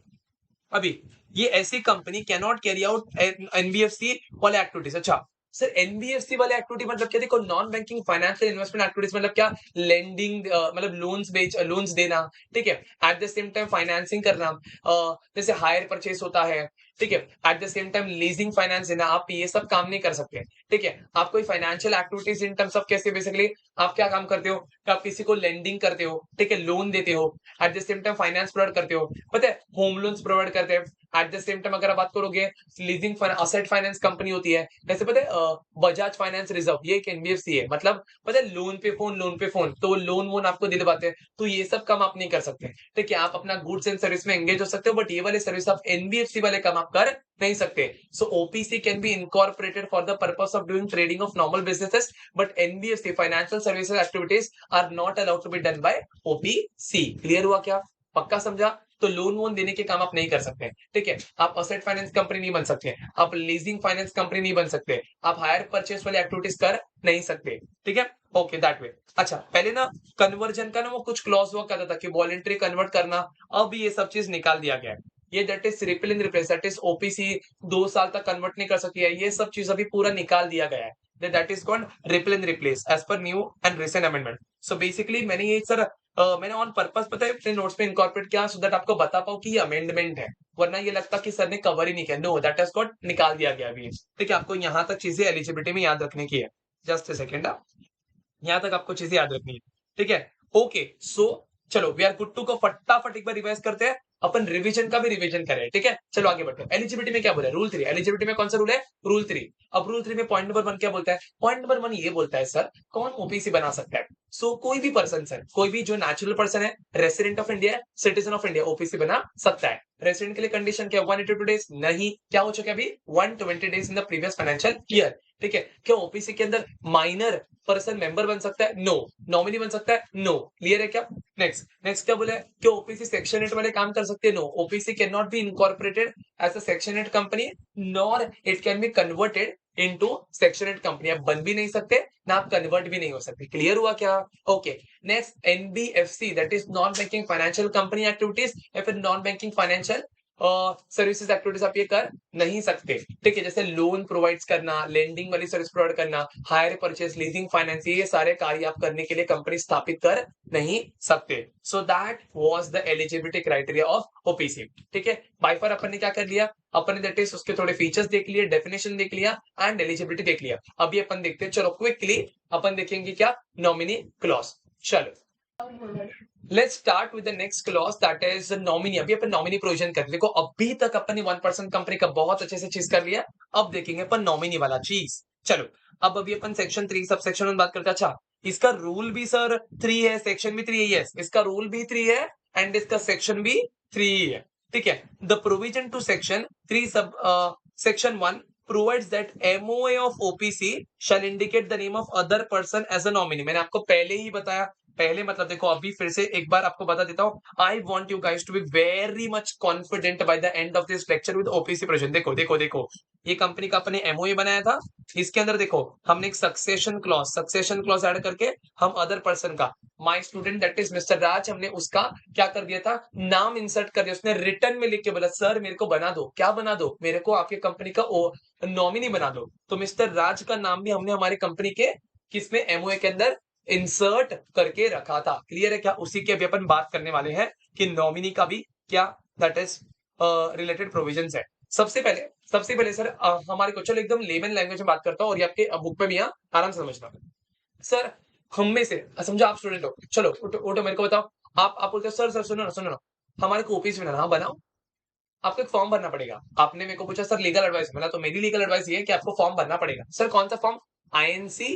अभी ये ऐसी company can not carry out NBFC वाले एक्टिविटीज। अच्छा सर, एनबीएफसी वाले एक्टिविटी मतलब क्या? देखो, non banking financial investment activities मतलब क्या? लेंडिंग, मतलब लोन्स देना। ठीक है, at the same time financing करना, जैसे हायर परचेस होता है, ठीक है। At the same time leasing finance देना, आप ये सब काम नहीं कर सकते, ठीक है। आप कोई financial activities in terms of कैसे, बेसिकली आप क्या काम करते हो कि आप किसी को लेंडिंग करते हो, ठीक है, लोन देते हो, eight the same time finance provide करते हो, पता है होम लोन्स प्रोवाइड करते हैं। एट द सेम टाइम अगर आप बात करोगे लीजिंग असेट फाइनेंस कंपनी होती है, जैसे पता है बजाज फाइनेंस रिजर्व, ये एक एनबीएफसी है, मतलब पता है लोन पे फोन, तो लोन वोन आपको दिलवाते हैं, तो ये सब काम आप नहीं कर सकते, ठीक है। आप अपना गुड्स एंड सर्विस में एंगेज हो सकते हो, बट ये वाले सर्विस आप एनबीएफसी वाले काम आप कर नहीं सकते। So OPC can be incorporated for the purpose of doing trading of normal businesses, but NBFC financial services activities are not allowed to be done by OPC. Clear हुआ क्या? पक्का समझा? तो लोन वोन देने के काम आप नहीं कर सकते, ठीक है। आप असेट फाइनेंस कंपनी नहीं बन सकते, आप लीजिंग फाइनेंस कंपनी नहीं बन सकते, आप हायर परचेस वाली एक्टिविटीज कर नहीं सकते, ठीक है। Okay, that way. अच्छा, पहले ना कन्वर्जन का ना वो कुछ क्लॉज हुआ करता था कि वॉलंटरी कन्वर्ट करना, अब ये सब चीज निकाल दिया गया है। ये that is repeal and replace, that is OPC 2 साल तक कन्वर्ट नहीं कर सकती है, ये सब चीज अभी पूरा निकाल दिया गया है। That is called repeal and replace as per new and recent amendment. So basically मैंने ये सर मैंने ऑन पर्पस पता है अपने नोट्स में इनकॉर्पोरेट किया सो दैट आपको बता पाऊं कि ये अमेंडमेंट है, वरना ये लगता कि सर ने कवर ही नहीं किया। नो, दैट हैज गॉट निकाल दिया गया अभी, ठीक है। आपको यहाँ तक चीजें एलिजिबिलिटी में याद रखने की है। जस्ट ए सेकेंड, यहाँ तक आपको चीजें याद रखनी है, ठीक है। ओके, सो चलो वी आर गुड टू को फटाफट एक बार रिवाइज करते हैं, अपन रिवीजन का भी रिवीजन करें, ठीक है। चलो आगे बढ़ते हैं। एलिजिबिलिटी में क्या बोला है? रूल 3। एलिजिबिलिटी में कौन सा रूल है? रूल 3। अब रूल 3 में पॉइंट नंबर 1 क्या बोलता है? पॉइंट नंबर 1 ये बोलता है सर कौन ओपीसी बना सकता है। सो कोई भी पर्सन सर, कोई भी जो नेचुरल पर्सन है, resident of India, citizen of India, OPC बना सकता है। रेसिडेंट के लिए कंडीशन क्या? 182 डेज नहीं, क्या हो चुका है अभी? 120 days in the previous financial year, ठीक है। क्या ओपीसी के अंदर माइनर पर्सन मेंबर बन सकता है? नो। नॉमिनी बन सकता है? नो। क्लियर है क्या? नेक्स्ट क्या बोला है? कि ओपीसी सेक्शन 8 वाले काम कर सकते हैं? No. OPC can not be incorporated as a section 8 company, nor it can be converted into section 8 company. आप बन भी नहीं सकते ना, आप कन्वर्ट भी नहीं हो सकते। क्लियर हुआ क्या? Okay. Next NBFC, that is non banking financial company activities, या फिर non banking financial services activities आप ये कर नहीं सकते, ठीक है। जैसे लोन प्रोवाइड करना, लेंडिंग वाली सर्विस प्रोवाइड करना, हायर परचेस, लीजिंग फाइनेंस, ये सारे कार्य आप करने के लिए कंपनी स्थापित कर नहीं सकते। So that was the eligibility criteria of OPC, ठीक है। बाय फार अपन ने क्या कर लिया? अपन ने दैट इज उसके थोड़े फीचर्स देख लिए, डेफिनेशन देख लिया एंड एलिजिबिलिटी देख लिया। अभी अपन देखते हैं, चलो क्विकली अपन देखेंगे क्या? Nominee clause. चलो let's start with the next clause, that is nominee. अभी अपन नॉमिनी प्रोविजन कर, देखो अभी तक अपन ने 1% कंपनी का बहुत अच्छे से चीज कर लिया, अब देखेंगे अपन नॉमिनी वाला चीज। चलो, अब अभी अपन सेक्शन 3 सब सेक्शन में बात करते हैं। अच्छा, इसका रूल भी सर 3 है, सेक्शन भी 3 है, यस इसका रूल भी 3 है एंड इसका सेक्शन भी 3 है, ठीक है। The provision to section 3 sub section 1 provides that MOA of OPC shall indicate the name of other person as a nominee। मैंने आपको पहले ही बताया, पहले मतलब देखो अभी फिर से एक बार आपको बता देता हूँ। I want you guys to be very much confident by the end of this lecture with OPC provision. देखो देखो देखो, ये कंपनी का अपने एमओए बनाया था, इसके अंदर देखो हमने एक सक्सेशन क्लॉज ऐड करके हम अदर पर्सन का, my student that is mister Raj, हमने उसका क्या कर दिया था? नाम इंसर्ट कर दिया। उसने रिटर्न में लिख के बोला सर मेरे को बना दो, क्या बना दो? मेरे को आपके कंपनी का नॉमिनी बना दो। तो मिस्टर राज का नाम भी हमने हमारे कंपनी के किसमें? एमओए के अंदर इंसर्ट करके रखा था। क्लियर है क्या? उसी की अभी अपन बात करने वाले हैं कि नॉमिनी का भी क्या दैट इज रिलेटेड प्रोविजंस है। सबसे पहले सर हमारे को, चलो एकदम लेमन लैंग्वेज में बात करता हूँ और ये आपके बुक में भी यहाँ आराम से समझना। सर हम में से समझो आप स्टूडेंट हो, चलो उठो उठो मेरे को बताओ, आप बोलते हो सर सर सुनो ना सुनो ना, हमारे को ओपीसी बनाना। हाँ बनाओ, आपको एक फॉर्म भरना पड़ेगा। आपने मेरे को पूछा सर लीगल एडवाइस मिला, तो मेरी लीगल एडवाइस ये है कि आपको फॉर्म भरना पड़ेगा। सर कौन सा फॉर्म? INC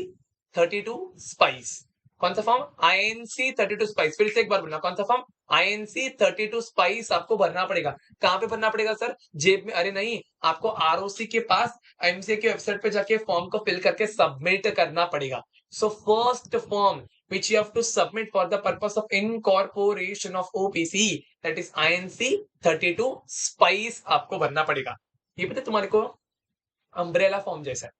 32 spice. कौन सा फॉर्म? INC 32 spice. फिर से एक बार बोलना, कौन सा फॉर्म? आईएनसी 32 स्पाइस आपको भरना पड़ेगा। कहाँ पे भरना पड़ेगा सर? जेब में? अरे नहीं, आपको आरओसी के पास एमसीए की वेबसाइट पे जाके फॉर्म को फिल करके सबमिट करना पड़ेगा। So first form which you have to submit for the purpose of incorporation of OPC, that is INC 32 spice आपको भरना पड़ेगा। ये पता तुम्हारे को अम्ब्रेला फॉर्म जैसा है।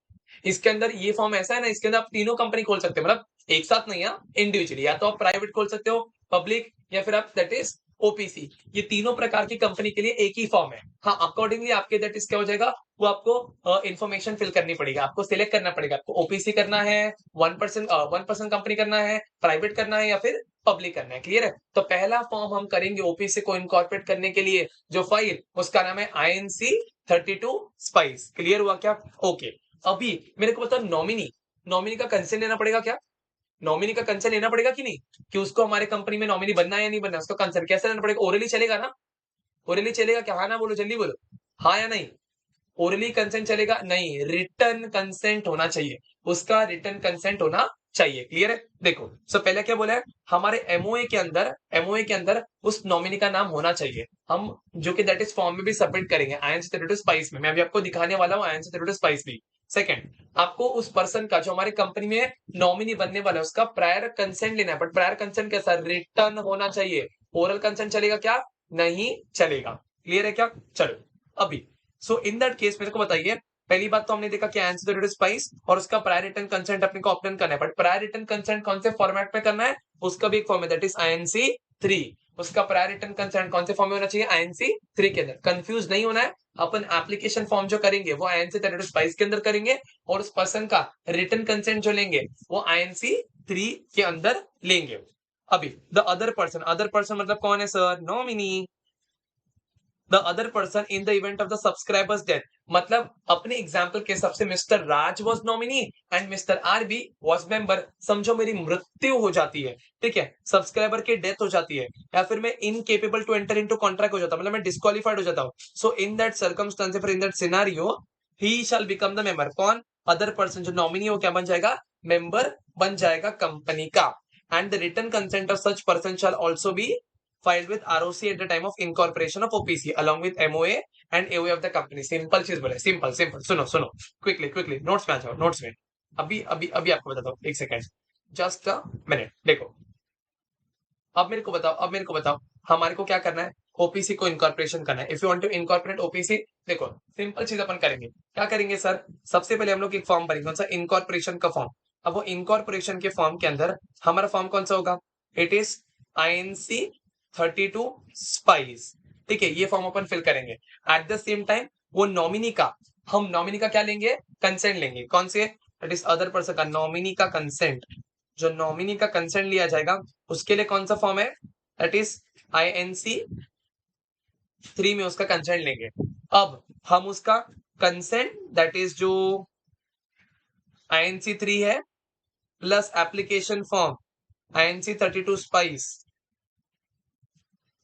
इसके अंदर ये फॉर्म ऐसा है ना, इसके अंदर आप तीनों कंपनी खोल सकते हो, मतलब एक साथ नहीं है, इंडिविजुअली। या तो आप प्राइवेट खोल सकते हो, पब्लिक, या फिर आप दैट इज ओपीसी। ये तीनों प्रकार की कंपनी के लिए एक ही फॉर्म है। हाँ, अकॉर्डिंगली आपके दैट इज क्या हो जाएगा, वो आपको इन्फॉर्मेशन फिल करनी पड़ेगी, आपको सिलेक्ट करना पड़ेगा, आपको ओपीसी करना है, 1% कंपनी करना है, प्राइवेट करना है, या फिर पब्लिक करना है। क्लियर है? तो पहला फॉर्म हम करेंगे ओपीसी को इनकॉर्पोरेट करने के लिए, जो फाइल उसका नाम है आईएनसी 32 स्पाइस। क्लियर हुआ क्या? ओके। अभी मेरे को बताओ नॉमिनी का कंसेंट लेना पड़ेगा क्या? नॉमिनी का कंसेंट लेना पड़ेगा कि नहीं, कि उसको हमारे कंपनी में नॉमिनी बनना है या नहीं बनना है? उसका कंसेंट कैसे लेना पड़ेगा? ओरली चलेगा ना? ओरली चलेगा क्या? हाँ ना बोलो, जल्दी बोलो, हाँ या नहीं? ओरली कंसेंट चलेगा? नहीं, रिटर्न कंसेंट होना चाहिए, उसका रिटर्न कंसेंट होना चाहिए। क्लियर है? देखो, पहले क्या बोला है, हमारे एमओए के अंदर उस नॉमिनी का नाम होना चाहिए, हम जो कि दैट इज फॉर्म में भी सबमिट करेंगे INC32 स्पाइस में। मैं अभी आपको दिखाने वाला हूँ INC32 स्पाइस भी। सेकंड, आपको उस पर्सन का जो हमारे कंपनी में नॉमिनी बनने वाला है उसका प्रायर कंसेंट लेना है, बट प्रायर कंसेंट कैसा? रिटर्न होना चाहिए। ओरल कंसेंट चलेगा क्या? नहीं चलेगा। क्लियर है क्या? चलो अभी, सो इन दैट केस मेरे को बताइए, पहली बात तो हमने देखा कि आंसर स्पाइस और उसका प्रायर रिटर्न कंसेंट अपने को ऑप्टेन करना है, बट प्रायर रिटर्न कंसेंट कौन से फॉर्मेट में करना है? उसका भी एक फॉर्म है, दैट इज INC3। उसका प्रायर रिटर्न कंसेंट कौन से फॉर्म में होना चाहिए? INC3 के अंदर। कंफ्यूज नहीं होना है, अपन एप्लीकेशन फॉर्म जो करेंगे वो INC32 स्पाइस के अंदर करेंगे, और उस पर्सन का रिटर्न कंसेंट जो लेंगे वो INC3 के अंदर लेंगे। अभी द अदर पर्सन मतलब कौन है sir? Nominee. The other person in the event of the subscribers death, मतलब अपने एग्जाम्पल के हिसाब से mister Raj was nominee and mister RB was member. समझो मेरी मृत्यु हो जाती है, ठीक है, सब्सक्राइबर की डेथ हो जाती है, या फिर मैं incapable to enter into contract हो जाता हूं, मतलब मैं डिस्क्वालीफाइड हो जाता हूं। So in that circumstance, in that scenario, he shall become the member. कौन? अदर पर्सन जो नॉमिनी हो क्या बन जाएगा? मेंबर बन जाएगा कंपनी का। And the return consent of such person shall also be filed with ROC at the time of incorporation of OPC along with MOA and AOA of the company। Simple चीज बोले, सिंपल सिंपल। सुनो क्विकली नोट्स में आ जाओ, नोट्स में। अभी अभी अभी आपको बताता हूँ, एक सेकेंड, जस्ट अ मिनट। देखो, अब मेरे को बताओ हमारे को क्या करना है? ओपीसी को इनकॉर्पोरेशन करना है। If you want to incorporate OPC, देखो सिंपल चीज अपन करेंगे। क्या करेंगे सर? सबसे पहले हम लोग एक फॉर्म भरेंगे, कौन सा? इनकॉर्पोरेशन का फॉर्म। अब वो इनकॉर्पोरेशन के फॉर्म के अंदर हमारा फॉर्म कौन सा होगा? It is INC32 spice. ठीक है, ये फॉर्म अपन फिल करेंगे। एट द सेम टाइम वो नॉमिनी का क्या लेंगे? कंसेंट लेंगे। कौन से? दैट इज अदर पर्सन का नॉमिनी का कंसेंट। जो नॉमिनी का कंसेंट लिया जाएगा उसके लिए कौन सा फॉर्म है? दैट इज INC3 में उसका कंसेंट लेंगे। अब हम उसका कंसेंट, दैट इज जो INC3 है, plus application form INC32 spice,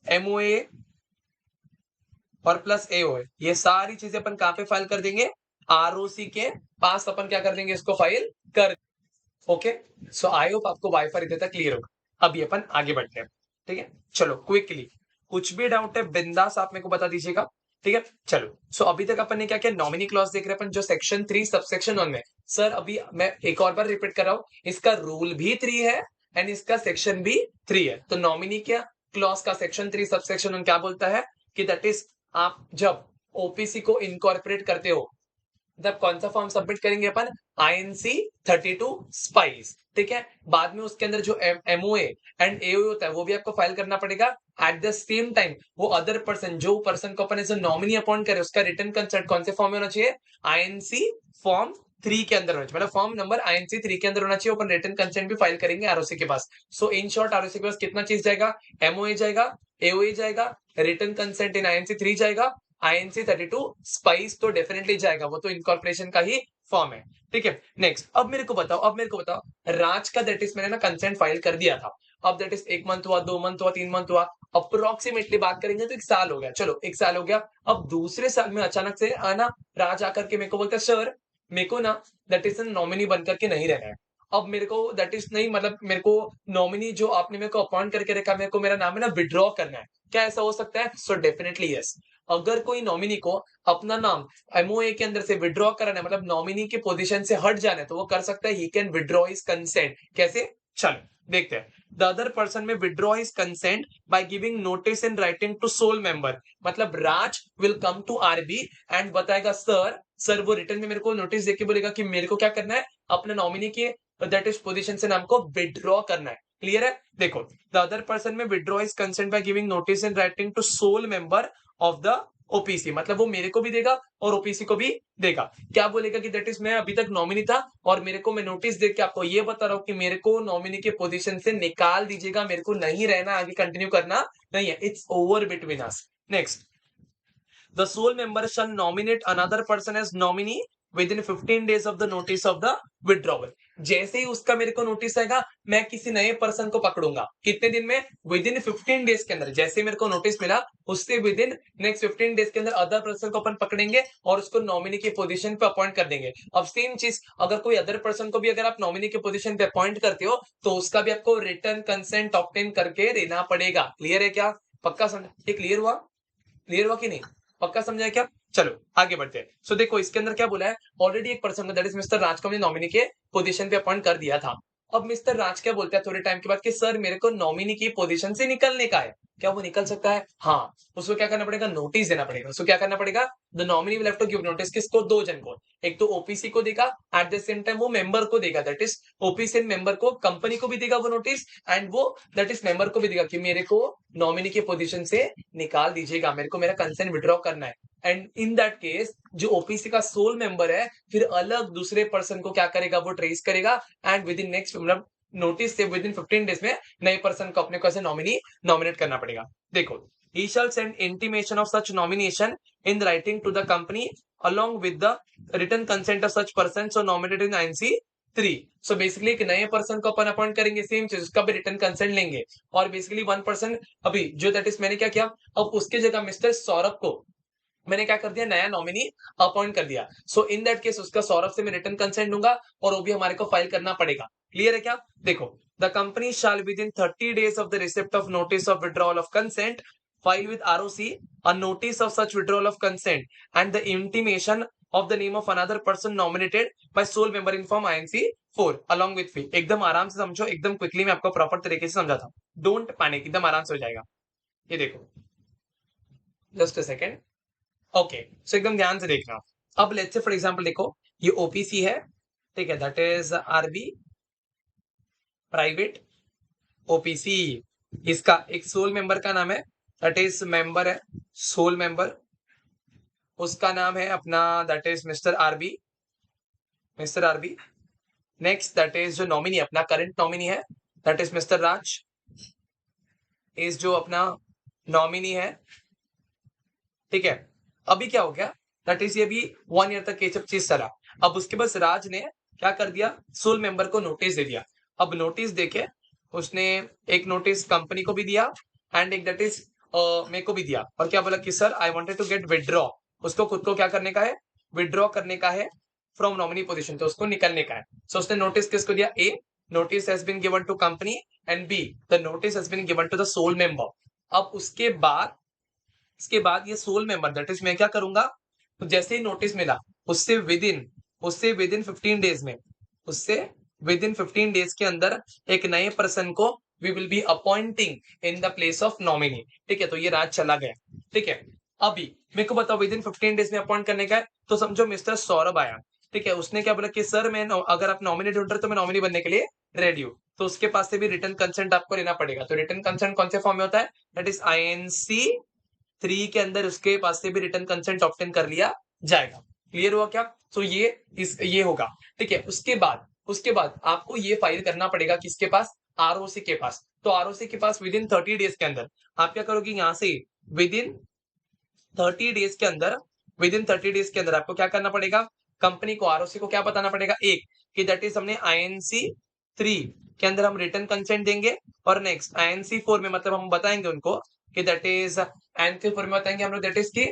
MOA और प्लस AOA, ये सारी चीजें अपन कहां पे फाइल कर देंगे? ROC के पास अपन क्या कर देंगे? इसको फाइल कर। ओके, सो आई होप आपको वाईफाई इधर तक क्लियर होगा। अभी अपन आगे बढ़ते हैं, ठीक है? चलो क्विकली, कुछ भी डाउट है बिंदास आप मेरे को बता दीजिएगा, ठीक है? चलो, सो अभी तक अपन ने क्या किया? नॉमिनी क्लॉज देख रहे हैं अपन, जो सेक्शन 3 सबसेक्शन 1 में। सर अभी मैं एक और बार रिपीट कर रहा हूं, इसका रूल भी 3 है एंड इसका सेक्शन भी 3 है। तो नॉमिनी क्या क्लॉज का सेक्शन 3 सबसेक्शन 1 क्या बोलता है? कि दैट इज, आप जब ओपीसी को इनकॉर्पोरेट करते हो तब कौन सा फॉर्म सबमिट करेंगे अपन? INC32 spice. ठीक है, बाद में उसके अंदर जो MOA एंड AOA होता है वो भी आपको फाइल करना पड़ेगा। एट द सेम टाइम वो अदर पर्सन, जो पर्सन को अपन एज नॉमिनी अपॉइंट करे, उसका रिटर्न कंसेंट कौन से फॉर्म में होना चाहिए? INC फॉर्म 3 के अंदर होना चाहिए, मतलब फॉर्म नंबर INC3 के अंदर होना चाहिए। अपन रिटर्न कंसेंट भी फाइल करेंगे ROC के पास। सो इन शॉर्ट, ROC के पास कितना चीज जाएगा? MOA जाएगा, AOA जाएगा, रिटर्न कंसेंट इन INC3 जाएगा, INC32 स्पाइस तो डेफिनेटली जाएगा, वो तो इनकॉर्पोरेशन का ही फॉर्म है। ठीक है, नेक्स्ट, अब मेरे को बताओ राज का दैट इज मैंने ना कंसेंट फाइल कर दिया था। अब दैट इज 1 मंथ हुआ, 2 मंथ हुआ, 3 मंथ हुआ, अप्रोक्सीमेटली बात करेंगे तो 1 साल हो गया। चलो 1 साल हो गया। अब दूसरे साल में अचानक से आना राज आकर के मेरे को बोलता है, सर मेरे को ना दैट इज नॉमिनी बन करके नहीं रहना है। अब मेरे को दैट इज नहीं, मतलब मेरे को नॉमिनी जो आपने मेरे को अपॉइंट करके रखा, मेरे को मेरा नाम है ना विड्रॉ करना है। क्या ऐसा हो सकता है? So definitely yes. अगर कोई नॉमिनी को अपना नाम MOA के अंदर से विड्रॉ कराना है, मतलब नॉमिनी के पोजीशन से हट जाना है, तो वो कर सकता है। He can withdraw his consent. कैसे? चलो देखते हैं। The other person may withdraw his consent by giving notice in writing to sole member, मतलब Raj will come to RB and बताएगा, सर वो रिटर्न में मेरे को नोटिस देके बोलेगा कि मेरे को क्या करना है? अपने नॉमिनी के दैट इज पोजीशन से नाम को विड्रॉ करना है। क्लियर है? देखो, the other person may withdraw his consent by giving notice in writing to sole member of the OPC, मतलब वो मेरे को भी देगा और ओपीसी को भी देगा। क्या बोलेगा कि दैट इज, मैं अभी तक नॉमिनी था और मेरे को मैं नोटिस देके आपको ये बता रहा हूं कि मेरे को नॉमिनी के पोजीशन से निकाल दीजिएगा, मेरे को नहीं रहना, आगे कंटिन्यू करना नहीं है, it's over between us. Next, the sole member shall nominate another person as nominee within 15 days of the notice of the withdrawal. जैसे ही उसका मेरे को नोटिस आएगा, मैं किसी नए पर्सन को पकड़ूंगा। कितने दिन में? विद इन 15 डेज के अंदर। जैसे मेरे को नोटिस मिला, उससे विद इन नेक्स्ट 15 डेज के अंदर अदर पर्सन को अपन पकड़ेंगे और उसको नॉमिनी की पोजीशन पे अपॉइंट कर देंगे। अब सेम चीज, अगर कोई अदर पर्सन को भी अगर आप नॉमिनी की पोजीशन पे अपॉइंट करते हो, तो उसका भी आपको रिटर्न कंसेंट ऑब्टेन करके देना पड़ेगा। क्लियर है क्या? पक्का समझ? ये क्लियर हुआ? क्लियर हुआ कि नहीं? पक्का समझा क्या? चलो आगे बढ़ते हैं। सो देखो इसके अंदर क्या बोला है, ऑलरेडी एक पर्सन दैट इज मिस्टर राज को हमने नॉमिनी के पोजीशन पे अपॉइंट कर दिया था। अब मिस्टर राज क्या बोलता है थोड़े टाइम के बाद कि सर मेरे को नॉमिनी की पोजीशन से निकलने का है। क्या वो निकल सकता है? हाँ। उसको क्या करना पड़ेगा? नोटिस देना पड़ेगा। उसको क्या करना पड़ेगा? The nominee will have to give notice. किसको? दो जन को। एक तो ओपीसी को देगा, एट द सेम टाइम वो मेंबर को देगा, दैट इज ओपीसी मेंबर को, कंपनी को भी देगा वो नोटिस, एंड वो दैट इज मेंबर को भी देगा कि मेरे को नॉमिनी की पोजीशन से निकाल दीजिएगा, मेरे को मेरा कंसेंट विड्रॉ करना है। एंड इन दैट केस जो ओपीसी का सोल मेंबर है फिर अलग दूसरे पर्सन को क्या करेगा? वो ट्रेस करेगा, एंड विद इन नेक्स्ट मतलब नोटिस से विद इन 15 डेज में नए पर्सन को अपने को ऐसे नॉमिनी नॉमिनेट करना पड़ेगा। देखो, he shall send intimation of such nomination in writing to the company along with the written consent of such person so nominated in INC 3। So basically एक नए पर्सन को अपन अपॉइंट करेंगे, सेम चीज, उसका भी रिटर्न कंसेंट लेंगे, और बेसिकली वन पर्सन अभी जो दैट इज मैंने क्या किया, अब उसके जगह मिस्टर सौरभ को मैंने क्या कर दिया? नया नॉमिनी अपॉइंट कर दिया। सो इन दैट केस उसका सौरभ से मैं रिटर्न कंसेंट दूंगा और वो भी हमारे को फाइल करना पड़ेगा। क्लियर है क्या? देखो, the company shall with in 30 days of the receipt of notice of withdrawal of consent file with ROC a notice of such withdrawal of consent and the intimation of the name of another person nominated by sole member in form INC 4 along with fee। एकदम आराम से समझो, एकदम क्विकली मैं आपको प्रॉपर तरीके से समझाता हूँ। डोंट पैनिक, एकदम आराम से हो जाएगा। ये देखो, जस्ट अ सेकेंड। ओके, सो एकदम ध्यान से देखना। अब लेट्स से फॉर एग्जांपल देखो, ये ओपीसी है, ठीक है, that is RB private OPC. इसका एक सोल मेंबर का नाम है, दैट इज मेंबर है, सोल मेंबर, उसका नाम है अपना that is mister RB, mister RB. Next that is जो नॉमिनी अपना करंट नॉमिनी है, that is mister Raj, is जो अपना नॉमिनी है, ठीक है। अभी क्या हो गया, दैट इज ये भी 1 ईयर तक ये सब चीज चला। अब उसके बाद राज ने क्या कर दिया? सोल मेंबर को नोटिस दे दिया। अब नोटिस देके उसने एक नोटिस कंपनी को भी दिया एंड एक दैट इज मेरे को भी दिया, और क्या बोला कि sir I wanted to get withdraw. उसको खुद को क्या करने का है? विड्रॉ करने का है फ्रॉम नॉमिनी पोजीशन, तो उसको निकलने का है। सो उसने नोटिस किसको दिया? A, notice has been given to company, and B, the notice has been given to the sole member. अब उसके बाद इसके बाद ये सोल मेंबर दैट इज मैं क्या करूंगा, तो जैसे ही नोटिस मिला उससे विद इन 15 डेज में, उससे विद इन 15 डेज के अंदर एक नए पर्सन को we will be appointing in the place of nominee. ठीक है, तो ये राज चला गया। ठीक है, अभी मेरे को बताओ विद इन 15 डेज में अपॉइंट करने का है, तो समझो मिस्टर सौरभ आया। ठीक है, उसने क्या बोला कि सर मैं अगर आप नॉमिनी ढूंढ रहे हो तो मैं नॉमिनी बनने के लिए रेडी हूँ। तो उसके पास से भी रिटर्न कंसेंट आपको लेना पड़ेगा। तो रिटर्न कंसेंट कौन से फॉर्म में होता है? दैट इज INC 3 के अंदर उसके पास से भी रिटर्न कंसेंट ऑब्टेन कर लिया जाएगा। क्लियर हुआ क्या? तो ये होगा। ठीक है, उसके बाद आपको ये फाइल करना पड़ेगा किसके पास? आरओसी के पास। तो आरओसी के पास विद इन 30 डेज के अंदर आप क्या करोगे? यहाँ से विद इन 30 डेज के अंदर आपको क्या करना पड़ेगा? कंपनी को, आरओसी को क्या बताना पड़ेगा? एक कि दैट इज हमने INC 3 के अंदर हम रिटर्न कंसेंट देंगे, और नेक्स्ट INC 4 में मतलब हम बताएंगे उनको कि दैट इज INC 4 में बताएंगे हम लोग दैट इज की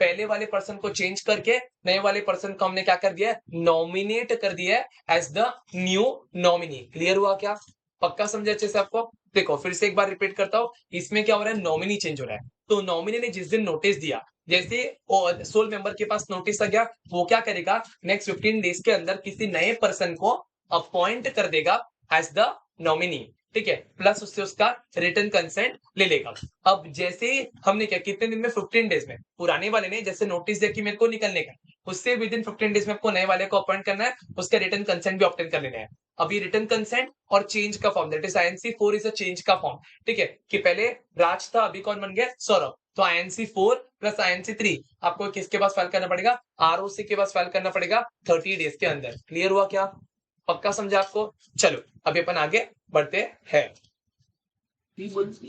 पहले वाले पर्सन को चेंज करके नए वाले पर्सन को हमने क्या कर दिया है? नॉमिनेट कर दिया है as the new nominee. Clear हुआ क्या? पक्का समझे अच्छे से आपको? देखो फिर से एक बार रिपीट करता हूँ, इसमें क्या हो रहा है? नॉमिनी चेंज हो रहा है। तो नॉमिनी ने जिस दिन नोटिस दिया, जैसे सोल मेंबर के पास नोटिस आ गया, वो क्या करेगा? नेक्स्ट 15 डेज के अंदर किसी नए पर्सन को अपॉइंट कर देगा एज द नॉमिनी। ठीक है, प्लस उससे उसका रिटर्न कंसेंट ले लेगा। अब जैसे हमने क्या, कितने दिन में? 15 डेज में। पुराने वाले ने जैसे नोटिस दिया कि मेरे को निकलने का, उससे विद इन 15 डेज में आपको नए वाले को अपॉइंट करना है, उसका रिटर्न कंसेंट भी ऑब्टेन कर लेना है। अभी रिटर्न कंसेंट और चेंज का form, that is INC 4 is a change का फॉर्म। ठीक है, कि पहले राज था, अभी कौन बन गया? सौरभ। तो INC 4 प्लस INC 3 आपको किसके पास फाइल करना पड़ेगा? ROC के पास फाइल करना पड़ेगा 30 डेज के अंदर। क्लियर हुआ क्या? पक्का समझा आपको? चलो अभी अपन आगे बढ़ते हैं।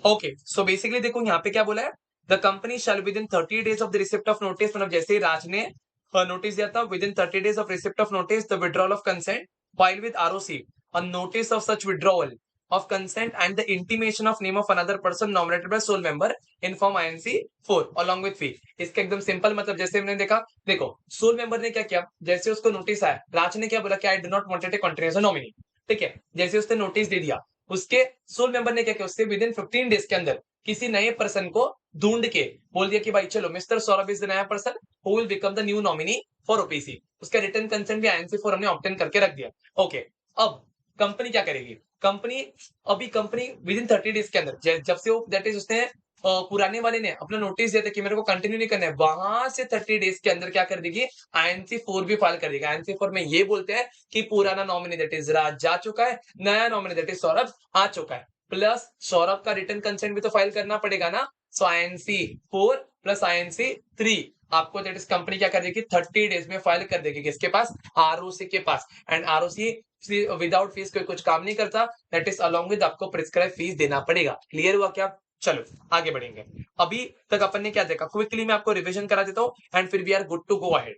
ओके, सो बेसिकली देखो यहाँ पे क्या बोला है the company shall with in 30 days of the receipt of notice, मतलब जैसे ही राज ने नोटिस दिया था, with in 30 days of receipt of notice the withdrawal of consent file with ROC a notice of such withdrawal of consent and the intimation of name of another person nominated by sole member in form INC 4 along with fee। इसका एकदम सिंपल मतलब जैसे हमने देखा, देखो सोल मेंबर ने क्या किया, जैसे उसको नोटिस आया, राज ने क्या बोला कि I do not wanted to continue as a nominee, ठीक है, जैसे उसने नोटिस दे दिया, उसके सोल मेंबर ने क्या किया, उससे विद इन 15 डेज के अंदर किसी नए पर्सन को ढूंढ के बोल दिया कि भाई चलो मिस्टर सौरभ इज द नया person who will become the new nominee for OPC. उसका रिटर्न कंसेंट भी आईएनसी 4 हमने ऑब्टेन करके रख दिया। ओके, अब कंपनी क्या करेगी, कंपनी विद इन 30 डेज के अंदर जब से वो दैट इज उसने पुराने वाले ने अपना नोटिस दिया था कि मेरे को कंटिन्यू नहीं करना है, वहां से 30 डेज के अंदर क्या कर देगी, आईएनसी 4 भी फाइल कर देगी। आईएनसी 4 में ये बोलते हैं कि पुराना नॉमिनी दैट इज राज जा चुका है, नया नॉमिनी दैट इज सौरभ आ चुका है, प्लस सौरभ का रिटर्न कंसेंट भी तो फाइल करना पड़ेगा ना। सो आईएनसी 4 प्लस आईएनसी 3 आपको दैट इज कंपनी क्या कर देगी, 30 डेज में फाइल कर देगी किसके पास, आरओसी के पास। एंड आरओसी विदाउट फीस कोई कुछ काम नहीं करता, दैट इज अलोंग विद आपको प्रिस्क्राइब फीस देना पड़ेगा। क्लियर हुआ क्या? चलो आगे बढ़ेंगे। अभी तक अपन ने क्या देखा, क्विकली मैं आपको रिवीजन करा देता हूं एंड फिर we are good to go ahead.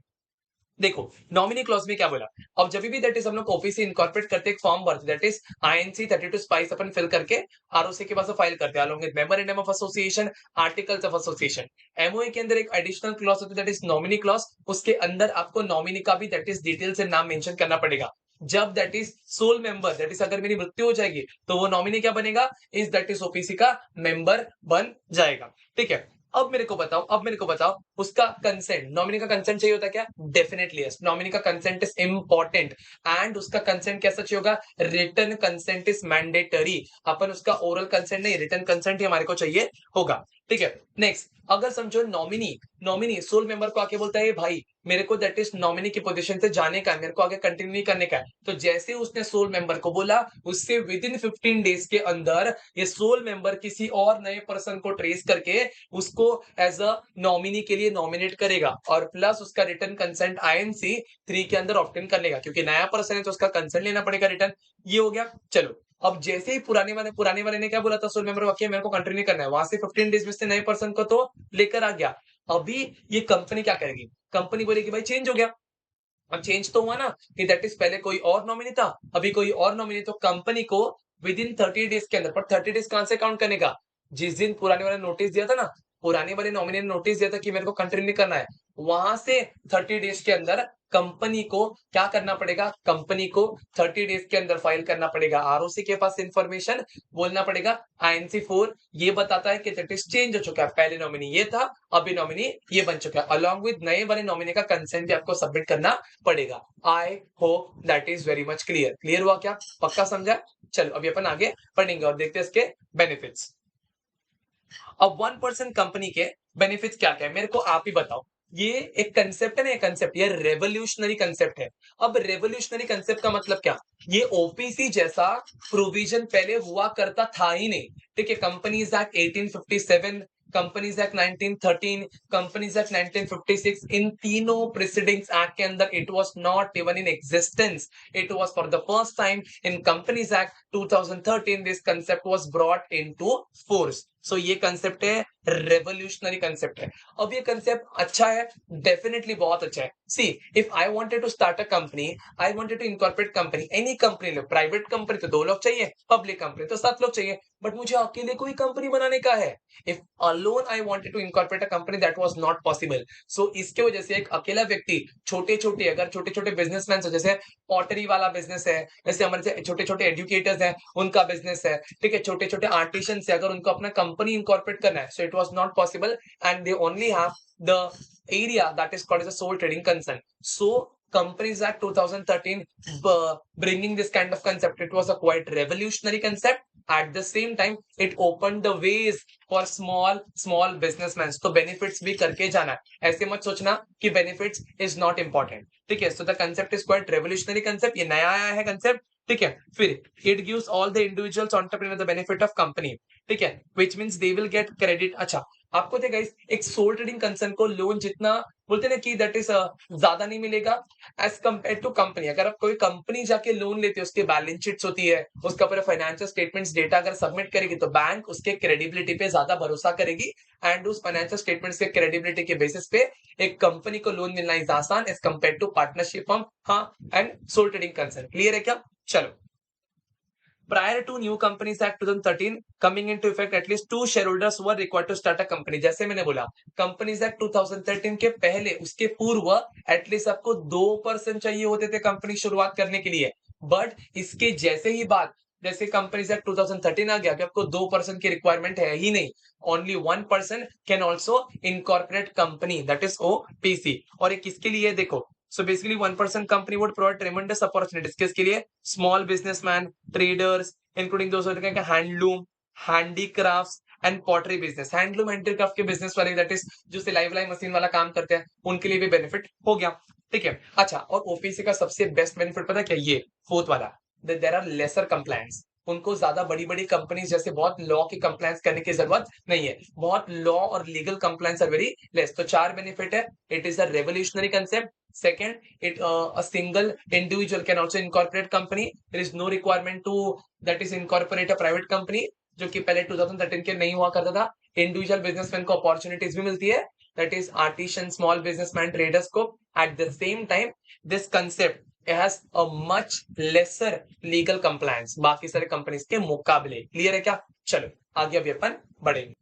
देखो नॉमिनी क्लॉज में क्या बोला, अब जब भी दैट इज हम लोग ओपीसी इनकॉर्पोरेट करते एक फॉर्म भरते दैट इज आईएनसी 32 स्पाइस अपन फिल करके आरओसी के पास फाइल करते हैं along with memorandum of association, articles of association. MOA के अंदर एक एडिशनल क्लॉज होती है दैट इज नॉमिनी क्लॉज, उसके अंदर आपको नॉमिनी का भी दैट इज डिटेल से नाम मेंशन करना पड़ेगा। जब that is sole member that is अगर मेरी मृत्यु हो जाएगी तो वो नॉमिनी क्या बनेगा, इस दैट इज ओपीसी का मेंबर बन जाएगा। ठीक है, अब मेरे को बताओ उसका कंसेंट, नॉमिनी का कंसेंट चाहिए होता है क्या, डेफिनेटली यस, नॉमिनी का कंसेंट इज इंपॉर्टेंट एंड उसका कंसेंट कैसा चाहिए होगा, रिटर्न कंसेंट इज मैंडेटरी। अपन उसका ओरल कंसेंट नहीं, रिटर्न कंसेंट ही हमारे को चाहिए होगा। ठीक है, नेक्स्ट अगर समझो नॉमिनी सोल मेंबर को आके बोलता है भाई मेरे को दैट इज नॉमिनी की पोजीशन से जाने का है, मेरे को आगे कंटिन्यू नहीं करने का है, तो जैसे उसने सोल मेंबर को बोला उससे विद इन 15 डेज के अंदर ये सोल मेंबर किसी और नए पर्सन को ट्रेस करके उसको एज अ नॉमिनी के लिए नॉमिनेट करेगा और प्लस उसका रिटर्न कंसेंट आईएनसी 3 के अंदर ऑब्टेन कर लेगा, क्योंकि नया पर्सन है तो उसका कंसेंट लेना पड़ेगा रिटर्न। ये हो गया। चलो अब जैसे ही पुराने वाले ने क्या बोला था सोल मेंबर वाक्य मेरे को कंटिन्यू करना है, वहां से 15 डेज में से नए पर्सन को तो लेकर आ गया। अभी ये कंपनी क्या करेगी, कंपनी बोलेगी भाई चेंज हो गया। अब चेंज तो हुआ ना कि दैट इज पहले कोई और नॉमिनी था अभी कोई और नॉमिनी, तो कंपनी को विद इन 30 डेज के अंदर, पर 30 डेज कहां से काउंट करने का, जिस दिन पुराने वाले नोटिस दिया था ना, पुराने वाले नॉमिनी ने नोटिस दिया था कि मेरे को कंटिन्यू नहीं करना है, वहां से 30 डेज के अंदर कंपनी को क्या करना पड़ेगा, कंपनी को 30 डेज के अंदर फाइल करना पड़ेगा आरओसी के पास इंफॉर्मेशन, बोलना पड़ेगा आईएनसी 4 ये बताता है कि दैट इज चेंज हो चुका है, पहले नॉमिनी ये था अभी नॉमिनी ये बन चुका है, अलॉन्ग विद नए वाले नॉमिनी का कंसेंट भी आपको सबमिट करना पड़ेगा। आई hope that is very much clear. Clear हुआ क्या, पक्का समझा? चलो अभी अपन आगे पढ़ेंगे और देखते हैं इसके बेनिफिट्स। अब 1% कंपनी के बेनिफिट्स क्या क्या है मेरे को आप ही बताओ। ये एक कंसेप्ट है ना, ये कंसेप्ट ये रेवोल्यूशनरी कंसेप्ट है। अब रेवोल्यूशनरी कंसेप्ट का मतलब क्या, ये ओपीसी जैसा प्रोविजन पहले हुआ करता था ही नहीं। ठीक है, companies act 1857, companies act 1913, companies act 1956, इन तीनों प्रेसिडिंग्स एक्ट के अंदर it was not even in existence. It was for the first time in companies act 2013 this concept was brought into force. So ये कंसेप्ट है, रेवोल्यूशनरी कंसेप्ट है। अब ये कंसेप्ट अच्छा है, डेफिनेटली बहुत अच्छा है। See if I wanted to start a company, I wanted to incorporate company, any company लो, प्राइवेट कंपनी तो 2 लोग चाहिए, पब्लिक कंपनी तो 7 लोग चाहिए, बट मुझे अकेले कोई कंपनी बनाने का है। If alone I wanted to incorporate a company that was not possible. So इसके वजह से एक अकेला व्यक्ति छोटे-छोटे अगर छोटे-छोटे बिजनेसमैन हो, जैसे पॉटरी वाला बिजनेस है, जैसे हमारे छोटे-छोटे एजुकेटर्स हैं उनका बिजनेस है, ठीक है, छोटे-छोटे आर्टिसंस है, अगर उनको अपना कंपनी इनकॉर्पोरेट करना है, so it was not possible and they only have the area that is called as a sole trading concern. So Companies Act 2013 bringing this kind of concept, it was a quite revolutionary concept. At the same time it opened the ways for small businessmen. तो benefits भी करके जाना है, ऐसे मत सोचना कि benefits is not important। ठीक है, so the concept is quite revolutionary concept, ये नया आया है concept। ठीक है, फिर it gives all the individuals entrepreneur the benefit of company। ठीक है, which means they will get credit। अच्छा आपको देखा इस एक सोल ट्रेडिंग कंसर्न को लोन जितना बोलते हैं ना कि दैट इज ज्यादा नहीं मिलेगा एज कम्पेयर टू कंपनी। अगर आप कोई कंपनी जाके लोन लेते हो, उसकी बैलेंस शीट्स होती है, उसका पूरा फाइनेंशियल स्टेटमेंट्स डेटा अगर सबमिट करेगी तो बैंक उसके क्रेडिबिलिटी पे ज्यादा भरोसा करेगी एंड उस फाइनेंशियल स्टेटमेंट्स के क्रेडिबिलिटी के बेसिस पे एक कंपनी को लोन मिलना इज आसान as compare to partnership firm हाँ and sole trading concern. Clear है क्या? चलो, prior to new companies act 2013 coming into effect, at least two shareholders were required to start a company। जैसे मैंने बोला कंपनीज एक्ट 2013 के पहले, उसके पूर्व एटलीस्ट आपको 2% चाहिए होते थे कंपनी शुरुआत करने के लिए। बट इसके जैसे ही बात, जैसे कंपनीज एक्ट 2013 आ गया, अभी आपको 2% की रिक्वायरमेंट है ही नहीं। Only 1% can also incorporate company, that is OPC. और ये किसके लिए है देखो, so basically 1% company would provide tremendous opportunities किसके लिए? small businessman, traders, including those who are handloom, handicrafts and pottery business। handloom handicraft के business वाले, that is जो सिलाई विलाई मशीन वाला काम करते हैं, उनके लिए भी बेनिफिट हो गया। ठीक है, अच्छा, और ओपीसी का सबसे बेस्ट बेनिफिट पता है क्या? ये फोर्थ वाला, देयर आर लेसर कंप्लायंस। उनको ज्यादा बड़ी बड़ी कंपनीज जैसे बहुत लॉ की कंप्लायंस करने की जरूरत नहीं है, बहुत लॉ और legal compliance are very less. तो चार बेनिफिट है। It is a revolutionary concept. Second, a single individual can also incorporate company. There is no requirement to that is incorporate a private company, जो कि पहले 2013 के नहीं हुआ करता था। इंडिविजुअल बिजनेसमैन को अपॉर्चुनिटीज भी मिलती है, that is artisan, small businessman, traders को। At the same time this concept has a much lesser legal compliance बाकी सारे कंपनीज के मुकाबले। क्लियर है क्या? चलो आगे अभी अपन बढ़ेंगे,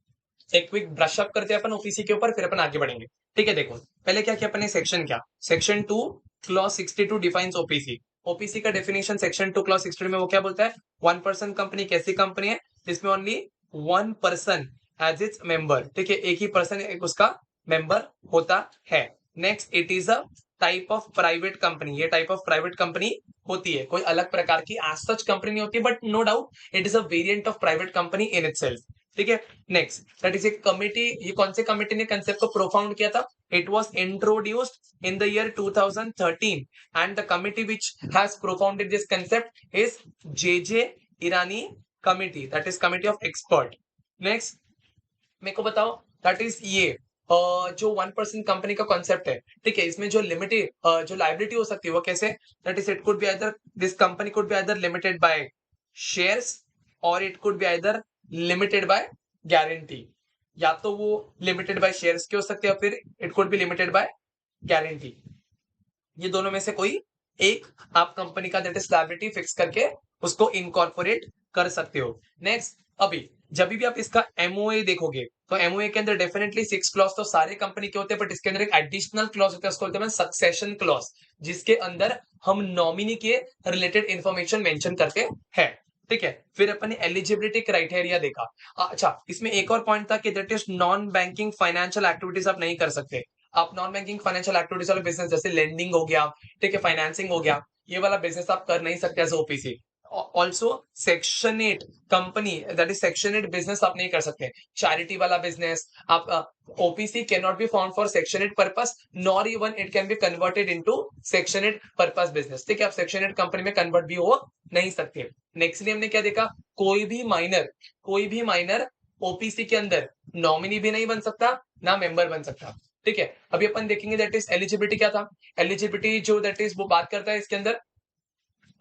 एक क्विक ब्रश अप करते हैं अपन ओपीसी के ऊपर, फिर अपन आगे बढ़ेंगे। ठीक है, देखो पहले क्या किया अपन ने, सेक्शन क्या, section 2 clause 62 defines OPC. OPC का डेफिनेशन सेक्शन 2 क्लॉज 62 में वो क्या बोलता है? 1% कंपनी कैसी कंपनी है जिसमें ओनली 1% एज इट्स मेंबर। ठीक है, एक ही पर्सन एक उसका मेंबर होता है। Next, it is a type of private company. ये टाइप ऑफ प्राइवेट कंपनी होती है, कोई अलग प्रकार की एज सच कंपनी नहीं होती, but no doubt it is a variant of private company in itself. ठीक है, next that is a committee. ये कौन से कमिटी ने कंसेप्ट को प्रोफाउंड किया था? It was introduced in the year 2013 and the committee which has propounded this concept is J Irani committee, that is committee of expert. Next मेरे को बताओ, दैट इज ये जो 1% कंपनी का कॉन्सेप्ट है, ठीक है, इसमें जो लिमिटेड जो लाइबिलिटी हो सकती है वो कैसे? That is it could be either this company could be either limited by shares और it could be either limited by guarantee. या तो वो लिमिटेड बाय शेयर्स के हो सकते हैं, फिर it could B limited by guarantee. ये दोनों में से कोई एक आप कंपनी का दैट इज लायबिलिटी फिक्स करके उसको इनकॉर्पोरेट कर सकते हो। नेक्स्ट, अभी जब भी आप इसका एमओए देखोगे तो एमओए के अंदर डेफिनेटली 6 क्लॉज तो सारे कंपनी के होते हैं, बट इसके अंदर एक एडिशनल क्लॉज होता है, उसको बोलते हैं सक्सेशन क्लॉज, जिसके अंदर हम नॉमिनी के रिलेटेड इंफॉर्मेशन मेंशन करते हैं। ठीक है, फिर अपन ने एलिजिबिलिटी क्राइटेरिया देखा। अच्छा, इसमें एक और पॉइंट था कि that is non banking financial activities आप नहीं कर सकते। आप नॉन बैंकिंग फाइनेंशियल एक्टिविटीज वाले बिजनेस जैसे लेंडिंग हो गया, ठीक है, फाइनेंसिंग हो गया, ये वाला बिजनेस आप कर नहीं सकते as OPC. Also section 8 company, that is section 8 business आप नहीं कर सकते। चैरिटी वाला बिजनेस आप OPC can not be found for section 8 purpose, nor even it can be converted into section 8 purpose business. ठीक है, आप सेक्शन 8 कंपनी में कन्वर्ट भी हो नहीं सकते। नेक्स्ट हमने क्या देखा, कोई भी माइनर ओपीसी के अंदर नॉमिनी भी नहीं बन सकता, ना मेंबर बन सकता। ठीक है, अभी अपन देखेंगे दैट इज एलिजिबिलिटी क्या था। एलिजिबिलिटी जो दैट इज वो बात करता है इसके अंदर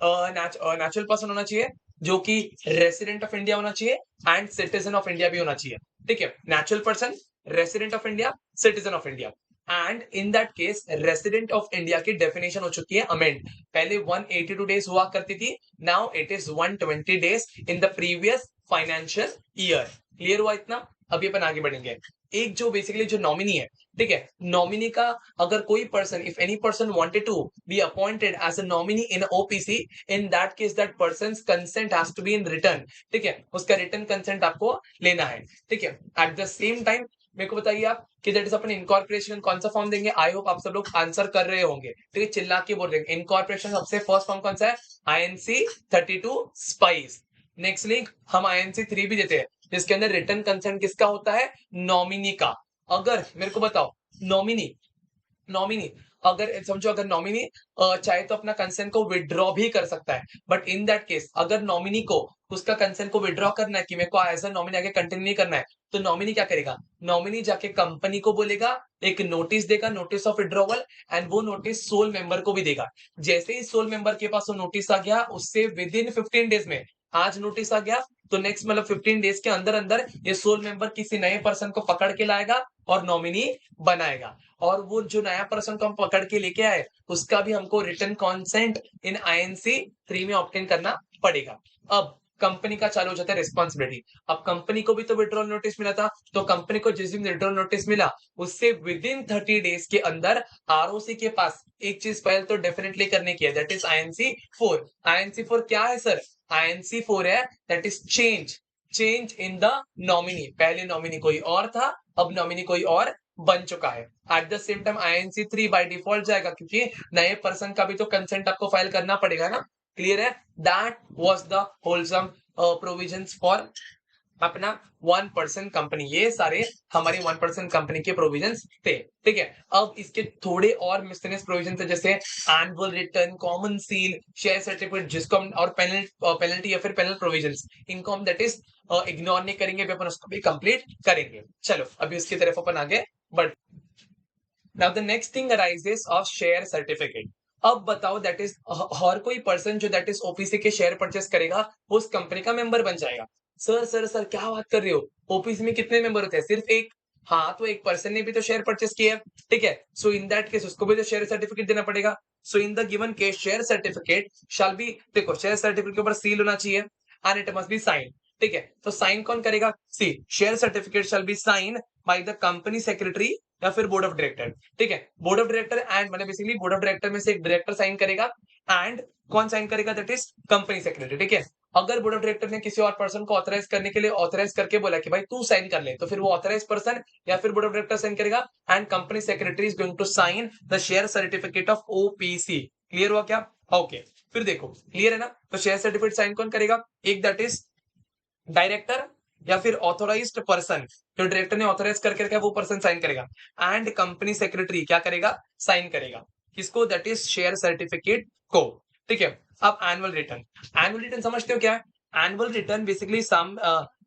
नेचुरल पर्सन होना चाहिए, जो कि रेसिडेंट ऑफ इंडिया होना चाहिए एंड सिटीजन ऑफ इंडिया भी होना चाहिए। ठीक है, natural person, resident of India, citizen of India. And in that case resident of India की डेफिनेशन हो चुकी है अमेंड। पहले 182 डेज हुआ करती थी, now it is 120 days in the previous financial year. Clear हुआ इतना? अभी अपन आगे बढ़ेंगे। एक जो बेसिकली जो नॉमिनी है, ठीक है, नॉमिनी का अगर कोई person, if any person wanted to be appointed as a nominee in OPC, in that case that person's consent has to be in return. ठीक है, उसका रिटर्न कंसेंट आपको लेना है। ठीक है, एट द सेम टाइम मेरे को बताइए आप कि दैट इज अपन इनकॉर्पोरेशन कौन सा फॉर्म देंगे। आई होप आप सब लोग आंसर कर रहे होंगे। ठीक है, चिल्ला के बोल रहे हैं इनकॉर्पोरेशन सबसे फर्स्ट फॉर्म कौन सा है? INC 32 spice. नेक्स्ट लिंक हम आईएनसी 3 भी देते हैं, जिसके अंदर रिटर्न कंसेंट किसका होता है? नॉमिनी का। अगर मेरे को बताओ, नॉमिनी अगर समझो अगर नॉमिनी चाहे तो अपना कंसेंट को विथड्रॉ भी कर सकता है, बट इन दैट केस अगर नॉमिनी को उसका कंसेंट को विथड्रॉ करना है कि मेरे को एज अ नॉमिनी आगे कंटिन्यू नहीं करना है, तो नॉमिनी क्या करेगा, नॉमिनी जाके कंपनी को बोलेगा, एक नोटिस देगा, नोटिस ऑफ विथड्रॉवल, एंड वो नोटिस सोल मेंबर को भी देगा। जैसे ही सोल मेंबर के पास वो नोटिस आ गया, उससे विद इन 15 डेज में, आज नोटिस आ गया तो नेक्स्ट मतलब 15 डेज के अंदर अंदर ये सोल मेंबर किसी नए पर्सन को पकड़ के लाएगा और नॉमिनी बनाएगा। और वो जो नया पर्सन को हम पकड़ के लेके आए, उसका भी हमको रिटन कॉन्सेंट इन आईएनसी 3 में ऑब्टेन करना पड़ेगा। अब कंपनी का चालू हो जाता है रिस्पॉन्सिबिलिटी। अब कंपनी को भी तो विड्रॉल नोटिस मिला था, तो कंपनी को जिस दिन विड्रॉल नोटिस मिला, उससे विद इन 30 डेज के अंदर आरओसी के पास एक चीज पहले तो डेफिनेटली करने की है, दैट इज आईएनसी 4। आईएनसी 4 क्या है सर? आईएनसी 4 है that is change in the nominee. पहले नॉमिनी कोई और था, अब नॉमिनी कोई और बन चुका है। At the same time INC 3 by default जाएगा, क्योंकि नए पर्सन का भी तो कंसेंट आपको फाइल करना पड़ेगा ना। क्लियर है? That was the wholesome provisions for अपना 1% कंपनी। ये सारे हमारी 1% कंपनी के प्रोविजंस थे। ठीक है, अब इसके थोड़े और मिसलेनियस प्रोविजन थे, जैसे annual return, common seal, share certificate, जिसको हम और पेनल्टी या फिर पेनल प्रोविजंस, इनको हम दैट इज इग्नोर नहीं करेंगे, अपन उसको भी कंप्लीट करेंगे। चलो अभी उसकी तरफ अपन आगे बढ़। Now the next thing arises of share certificate. अब बताओ दैट इज हर कोई पर्सन जो दैट इज ओपीसी के शेयर परचेस करेगा, वो उस कंपनी का मेंबर बन जाएगा। सर क्या बात कर रहे हो? ओपीसी में कितने मेंबर होते हैं? सिर्फ एक। हाँ, तो एक पर्सन ने भी तो शेयर परचेस किया है। ठीक है, सो इन दैट केस उसको भी तो शेयर सर्टिफिकेट देना पड़ेगा। So in the given case share certificate shall be, देखो शेयर सर्टिफिकेट के ऊपर सील होना चाहिए and it must be sign. ठीक है, तो साइन कौन करेगा? See share certificate shall be sign by the company secretary या फिर बोर्ड ऑफ डायरेक्टर। ठीक है, बोर्ड ऑफ डायरेक्टर एंड मतलब बेसिकली बोर्ड ऑफ डायरेक्टर में से एक डायरेक्टर साइन करेगा, एंड कौन साइन करेगा? That is company secretary. ठीक है, अगर बोर्ड ऑफ डायरेक्टर ने किसी और पर्सन को ऑथराइज करने के लिए ऑथराइज करके बोला कि भाई तू साइन कर ले, तो फिर वो ऑथराइज पर्सन या फिर बोर्ड ऑफ डायरेक्टर साइन करेगा, and company secretary is going to sign the share certificate of OPC. Clear हुआ क्या? ओके, फिर देखो क्लियर है ना? तो शेयर सर्टिफिकेट साइन कौन करेगा? एक दैट इज डायरेक्टर या फिर ऑथोराइज्ड पर्सन, जो डायरेक्टर ने ऑथोराइज करके रखा है वो पर्सन साइन करेगा, एंड कंपनी सेक्रेटरी क्या करेगा? साइन करेगा। किसको? दैट इज शेयर सर्टिफिकेट को। ठीक है, अब एनुअल रिटर्न समझते हो क्या है? एनुअल रिटर्न बेसिकली सम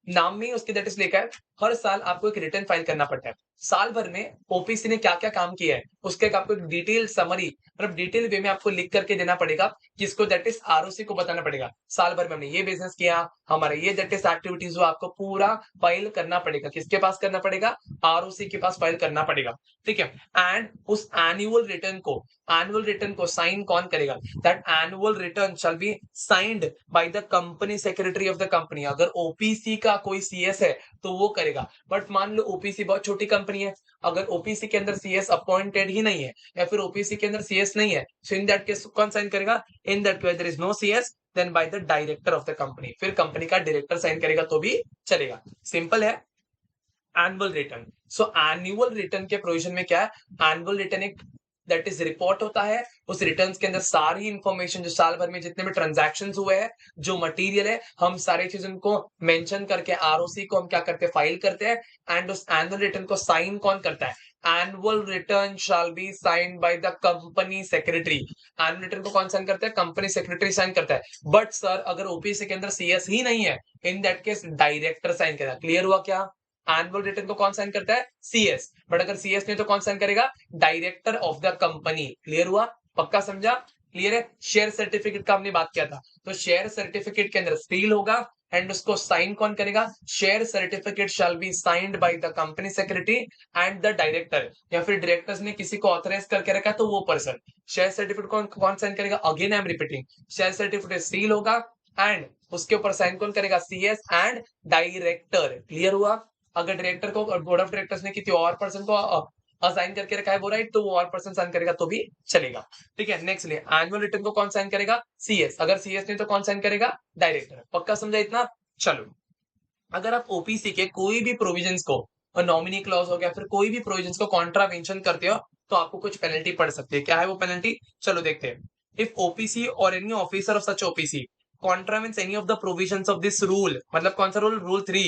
नाम में ही उसके दैट इज लिखा है, हर साल आपको एक रिटर्न फाइल करना पड़ता है। साल भर में ओपीसी ने क्या क्या काम किया है उसके आपको एक डिटेल समरी, मतलब डिटेल वे में आपको लिख करके देना पड़ेगा, किसको? दैट इज आरओसी को बताना पड़ेगा। साल भर में हमने ये बिजनेस किया, हमारा ये दैट इज एक्टिविटीज, आपको पूरा फाइल करना पड़ेगा। किसके पास करना पड़ेगा? आरओसी के पास फाइल करना पड़ेगा। ठीक है, एंड उस एनुअल रिटर्न को साइन कौन करेगा? That annual return shall be signed by the company secretary of the company. अगर ओपीसी का कोई सीएस है तो वो करेगा, बट मान लो ओपीसी बहुत छोटी कंपनी है, अगर ओपीसी के अंदर सीएस अपॉइंटेड ही नहीं है या फिर ओपीसी के अंदर सीएस नहीं है, सो इन दैट केस कौन साइन करेगा? In that case there is no CS, then by the director of the company. फिर कंपनी का डायरेक्टर साइन करेगा तो भी चलेगा। सिंपल है। Annual return, so annual return के प्रोविजन में क्या है? एनुअल रिटर्न एक दैट इज रिपोर्ट होता है। उस रिटर्न्स के अंदर सारी इंफॉर्मेशन, जो साल भर में जितने भी ट्रांजैक्शन हुए हैं, जो मटेरियल है, हम सारी चीज उनको मेंशन करके आरओसी को हम क्या करते हैं? फाइल करते हैं। एंड उस एनुअल रिटर्न को साइन कौन करता है? Annual return shall be signed by the company secretary. Annual return को कौन साइन करता है? कंपनी सेक्रेटरी साइन करता है। बट सर अगर ओपीसी के अंदर सीएस ही नहीं है, in that case director sign करेगा। क्लियर हुआ क्या? एनुअल रिटर्न को कौन साइन करता है? सीएस। बट अगर सीएस नहीं तो कौन साइन करेगा? Director of the company. Clear हुआ? पक्का समझा? क्लियर है? शेयर सर्टिफिकेट का हमने बात किया था, तो शेयर सर्टिफिकेट के अंदर सील होगा, एंड उसको साइन कौन करेगा? Share certificate shall be signed by the company secretary and the director, या फिर डायरेक्टर्स ने किसी को ऑथराइज करके रखा तो वो पर्सन। शेयर सर्टिफिकेट कौन साइन करेगा? Again I am repeating, share certificate seal होगा, एंड उसके ऊपर साइन कौन करेगा? CS and director. क्लियर हुआ? अगर डायरेक्टर को बोर्ड ऑफ डायरेक्टर्स ने किसी और पर्सन को असाइन करके रखा है वो राइट, तो वो और पर्सन साइन करेगा तो भी चलेगा। ठीक है, नेक्स्ट ले एनुअल रिटर्न को कौन साइन करेगा? सीएस। अगर सीएस नहीं तो कौन साइन करेगा? डायरेक्टर। पक्का समझा इतना? चलो, अगर आप ओपीसी के कोई भी प्रोविजंस को, नॉमिनी क्लॉज हो गया, फिर कोई भी प्रोविजंस को कॉन्ट्रावेंशन करते हो, तो आपको कुछ पेनल्टी पड़ सकती है। क्या है वो पेनल्टी? चलो देखते हैं। इफ ओपीसी और any officer of such OPC contravenes any of the provisions of this rule, मतलब कौन सा rule? Rule 3,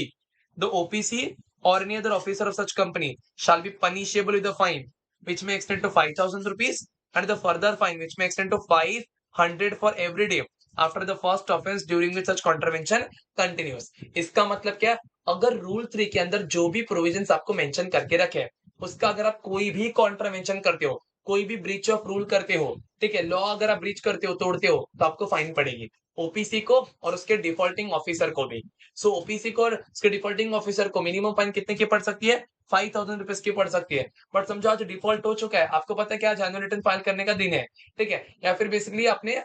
the OPC or any other officer of such company shall be punishable with a fine which may extend to 5,000 rupees and the further fine which may extend to 500 for every day after the first offense during which such contravention continues। इसका मतलब क्या है, अगर रूल 3 के अंदर जो भी प्रोविजंस आपको मेंशन करके रखे हैं, उसका अगर आप कोई भी कॉन्ट्रावेंशन करते हो, कोई भी ब्रीच ऑफ रूल करते हो, ठीक है, लॉ अगर आप ब्रीच करते हो, तोड़ते हो, तो आपको फाइन पड़ेगी, ओपीसी को और उसके डिफॉल्टिंग ऑफिसर को भी। सो ओपीसी को और उसके डिफॉल्टिंग ऑफिसर को मिनिमम फाइन कितने की पड़ सकती है, 5,000 रुपीज की पड़ सकती है। बट समझो आज डिफॉल्ट हो चुका है, आपको पता है क्या, एनुअल रिटर्न फाइल करने का दिन है, ठीक है, या फिर बेसिकली आपने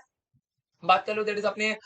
बात कर लो, दैट इज आपने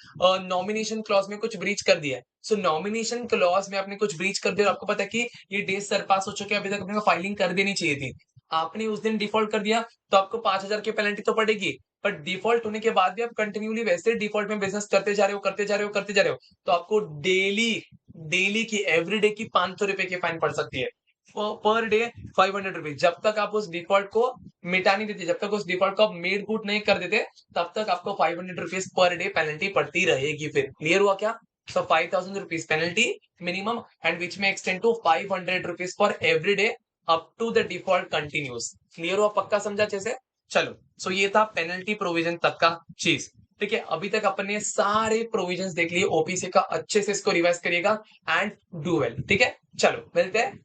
नॉमिनेशन क्लॉज में कुछ ब्रीच कर दिया है। सो नॉमिनेशन क्लॉज में आपने कुछ ब्रीच कर दिया और आपको पता है कि ये डेज सरपास हो चुके हैं, अभी तक अपने को फाइलिंग कर देनी चाहिए थी, आपने उस दिन डिफॉल्ट कर दिया, तो आपको 5,000 की पेनल्टी तो पड़ेगी। बट डिफॉल्ट होने के बाद भी आप कंटिन्यूली वैसे डिफॉल्ट में बिजनेस करते जा रहे हो, करते जा रहे हो, करते जा रहे हो, तो आपको डेली डेली की एवरीडे की 500 रुपए की फाइन पड़ सकती है, पर डे 500 रुपीज, जब तक आप उस डिफॉल्ट को मिटा नहीं देते, जब तक उस डिफॉल्ट को आप मेड गुड नहीं कर देते, तब तक आपको 500 रुपीज पर डे पेनल्टी पड़ती रहेगी। फिर क्लियर हुआ क्या? So 5,000 rupees penalty minimum and which may extend to 500 rupees for every day up to the default continues. Clear हुआ? पक्का समझा जैसे? चलो, सो ये था पेनल्टी प्रोविजन तक का चीज, ठीक है। अभी तक अपन ने सारे प्रोविजंस देख लिए ओपीसी का, अच्छे से इसको रिवाइज करिएगा एंड डू वेल, ठीक है। चलो मिलते हैं